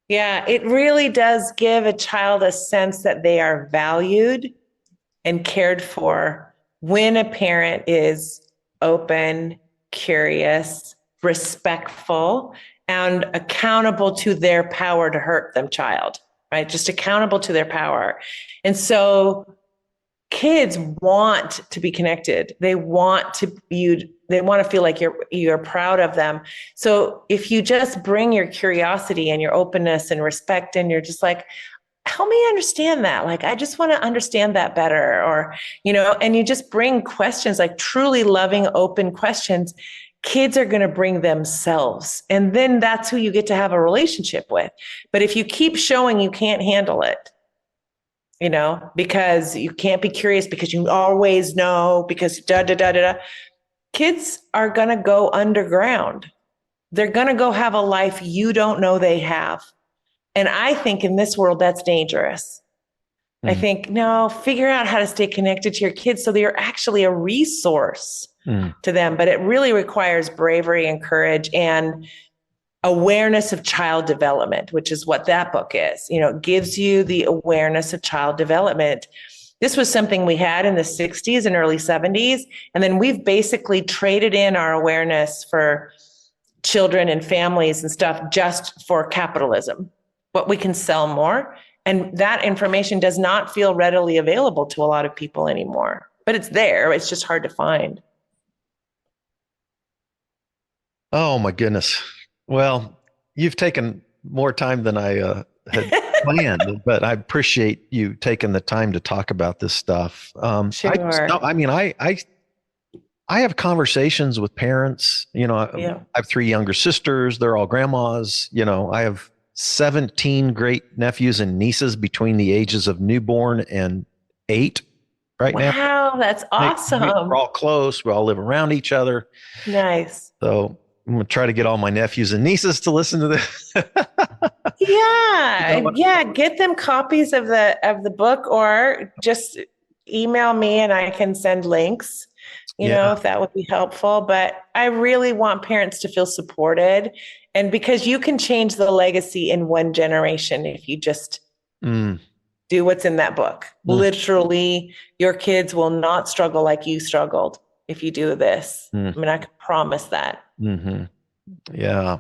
Speaker 2: Yeah. It really does give a child a sense that they are valued and cared for when a parent is open, curious, respectful, and accountable to their power to hurt them child, right? Just accountable to their power. And so kids want to be connected. They want to feel like you're proud of them. So if you just bring your curiosity and your openness and respect and you're just like, help me understand that. Like, I just want to understand that better. Or, and you just bring questions, like truly loving, open questions. Kids are going to bring themselves. And then that's who you get to have a relationship with. But if you keep showing you can't handle it, because you can't be curious because you always know, because da da da da da, kids are going to go underground. They're going to go have a life you don't know they have. And I think in this world, that's dangerous. I
Speaker 1: mm,
Speaker 2: think, no, figure out how to stay connected to your kids so that you're actually a resource
Speaker 1: mm,
Speaker 2: to them. But it really requires bravery and courage and awareness of child development, which is what that book is. It gives you the awareness of child development. This was something we had in the 60s and early 70s. And then we've basically traded in our awareness for children and families and stuff just for capitalism, what we can sell more. And that information does not feel readily available to a lot of people anymore, but it's there. It's just hard to find.
Speaker 1: oh my goodness. Well, you've taken more time than I had planned, but I appreciate you taking the time to talk about this stuff.
Speaker 2: Sure.
Speaker 1: I mean, I have conversations with parents.
Speaker 2: Yeah.
Speaker 1: I have three younger sisters. They're all grandmas. I have 17 great nephews and nieces between the ages of newborn and 8 right now.
Speaker 2: Wow, that's
Speaker 1: We're
Speaker 2: awesome.
Speaker 1: all close. We all live around each other.
Speaker 2: Nice.
Speaker 1: So I'm going to try to get all my nephews and nieces to listen to this. You know
Speaker 2: Yeah.
Speaker 1: what?
Speaker 2: Yeah. Get them copies of the book or just email me and I can send links,
Speaker 1: Yeah.
Speaker 2: if that would be helpful. But I really want parents to feel supported. And because you can change the legacy in one generation if you just
Speaker 1: Mm,
Speaker 2: do what's in that book.
Speaker 1: mm,
Speaker 2: Literally, your kids will not struggle like you struggled if you do this.
Speaker 1: mm,
Speaker 2: I mean, I can promise that.
Speaker 1: hmm Yeah.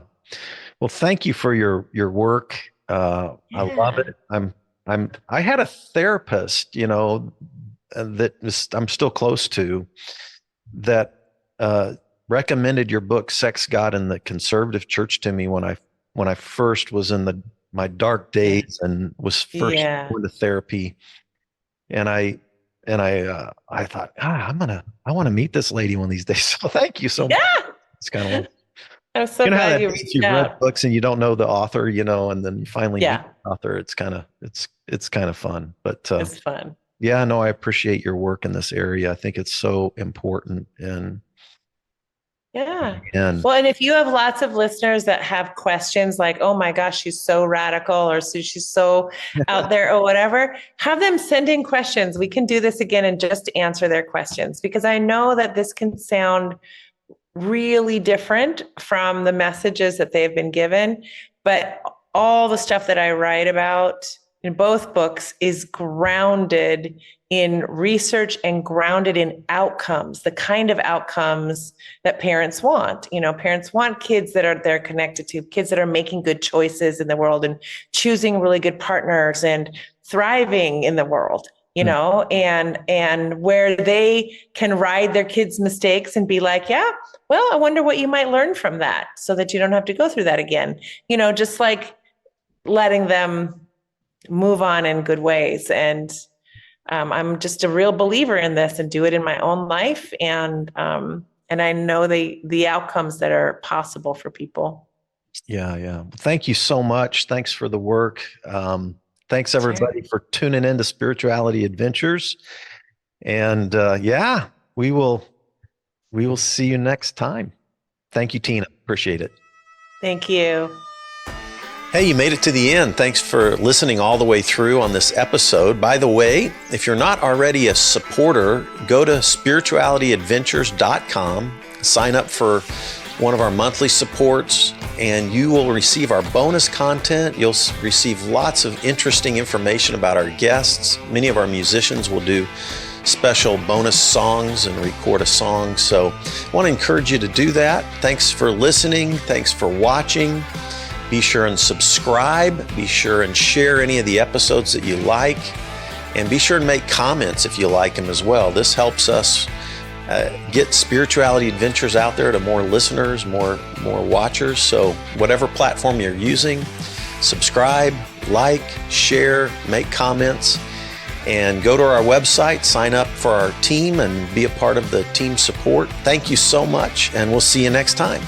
Speaker 1: Well, thank you for your work. I love
Speaker 2: Yeah.
Speaker 1: it. I had a therapist, I'm still close to that recommended your book, Sex, God, and the Conservative Church to me when I first was in my dark
Speaker 2: Yeah.
Speaker 1: days and was first
Speaker 2: Yeah.
Speaker 1: going to therapy. And I thought, I want to meet this lady one of these days. So thank you so much.
Speaker 2: Yeah.
Speaker 1: It's kind of like,
Speaker 2: I'm so
Speaker 1: how
Speaker 2: glad
Speaker 1: that
Speaker 2: you
Speaker 1: is,
Speaker 2: reached
Speaker 1: you've read
Speaker 2: out.
Speaker 1: books and you don't know the author, and then you finally meet
Speaker 2: Yeah.
Speaker 1: the author. It's kind of fun. But
Speaker 2: It's fun.
Speaker 1: Yeah, no, I appreciate your work in this area. I think it's so important.
Speaker 2: Yeah.
Speaker 1: And
Speaker 2: Well, and if you have lots of listeners that have questions like, oh my gosh, she's so radical or she's so out there or whatever, have them send in questions. We can do this again and just answer their questions because I know that this can sound really different from the messages that they've been given. But all the stuff that I write about in both books is grounded in research and grounded in outcomes, the kind of outcomes that parents want. You know, parents want kids that are they're connected to, kids that are making good choices in the world and choosing really good partners and thriving in the world, you know, and where they can ride their kids' mistakes and be like, yeah, well, I wonder what you might learn from that so that you don't have to go through that again. You know, just like letting them move on in good ways. And I'm just a real believer in this and do it in my own life. And I know the outcomes that are possible for people.
Speaker 1: yeah, yeah. Thank you so much. Thanks for the work. Thanks everybody for tuning in to Spirituality Adventures. And yeah, we will see you next time. Thank you, Tina. Appreciate it.
Speaker 2: Thank you.
Speaker 1: Hey, you made it to the end. Thanks for listening all the way through on this episode. By the way, if you're not already a supporter, go to spiritualityadventures.com, sign up for one of our monthly supports, and you will receive our bonus content. You'll receive lots of interesting information about our guests. Many of our musicians will do special bonus songs and record a song. So I want to encourage you to do that. Thanks for listening. Thanks for watching. Be sure and subscribe. Be sure and share any of the episodes that you like. And be sure and make comments if you like them as well. This helps us get Spirituality Adventures out there to more listeners, more watchers. So whatever platform you're using, subscribe, like, share, make comments, and go to our website, sign up for our team, and be a part of the team support. Thank you so much, and we'll see you next time.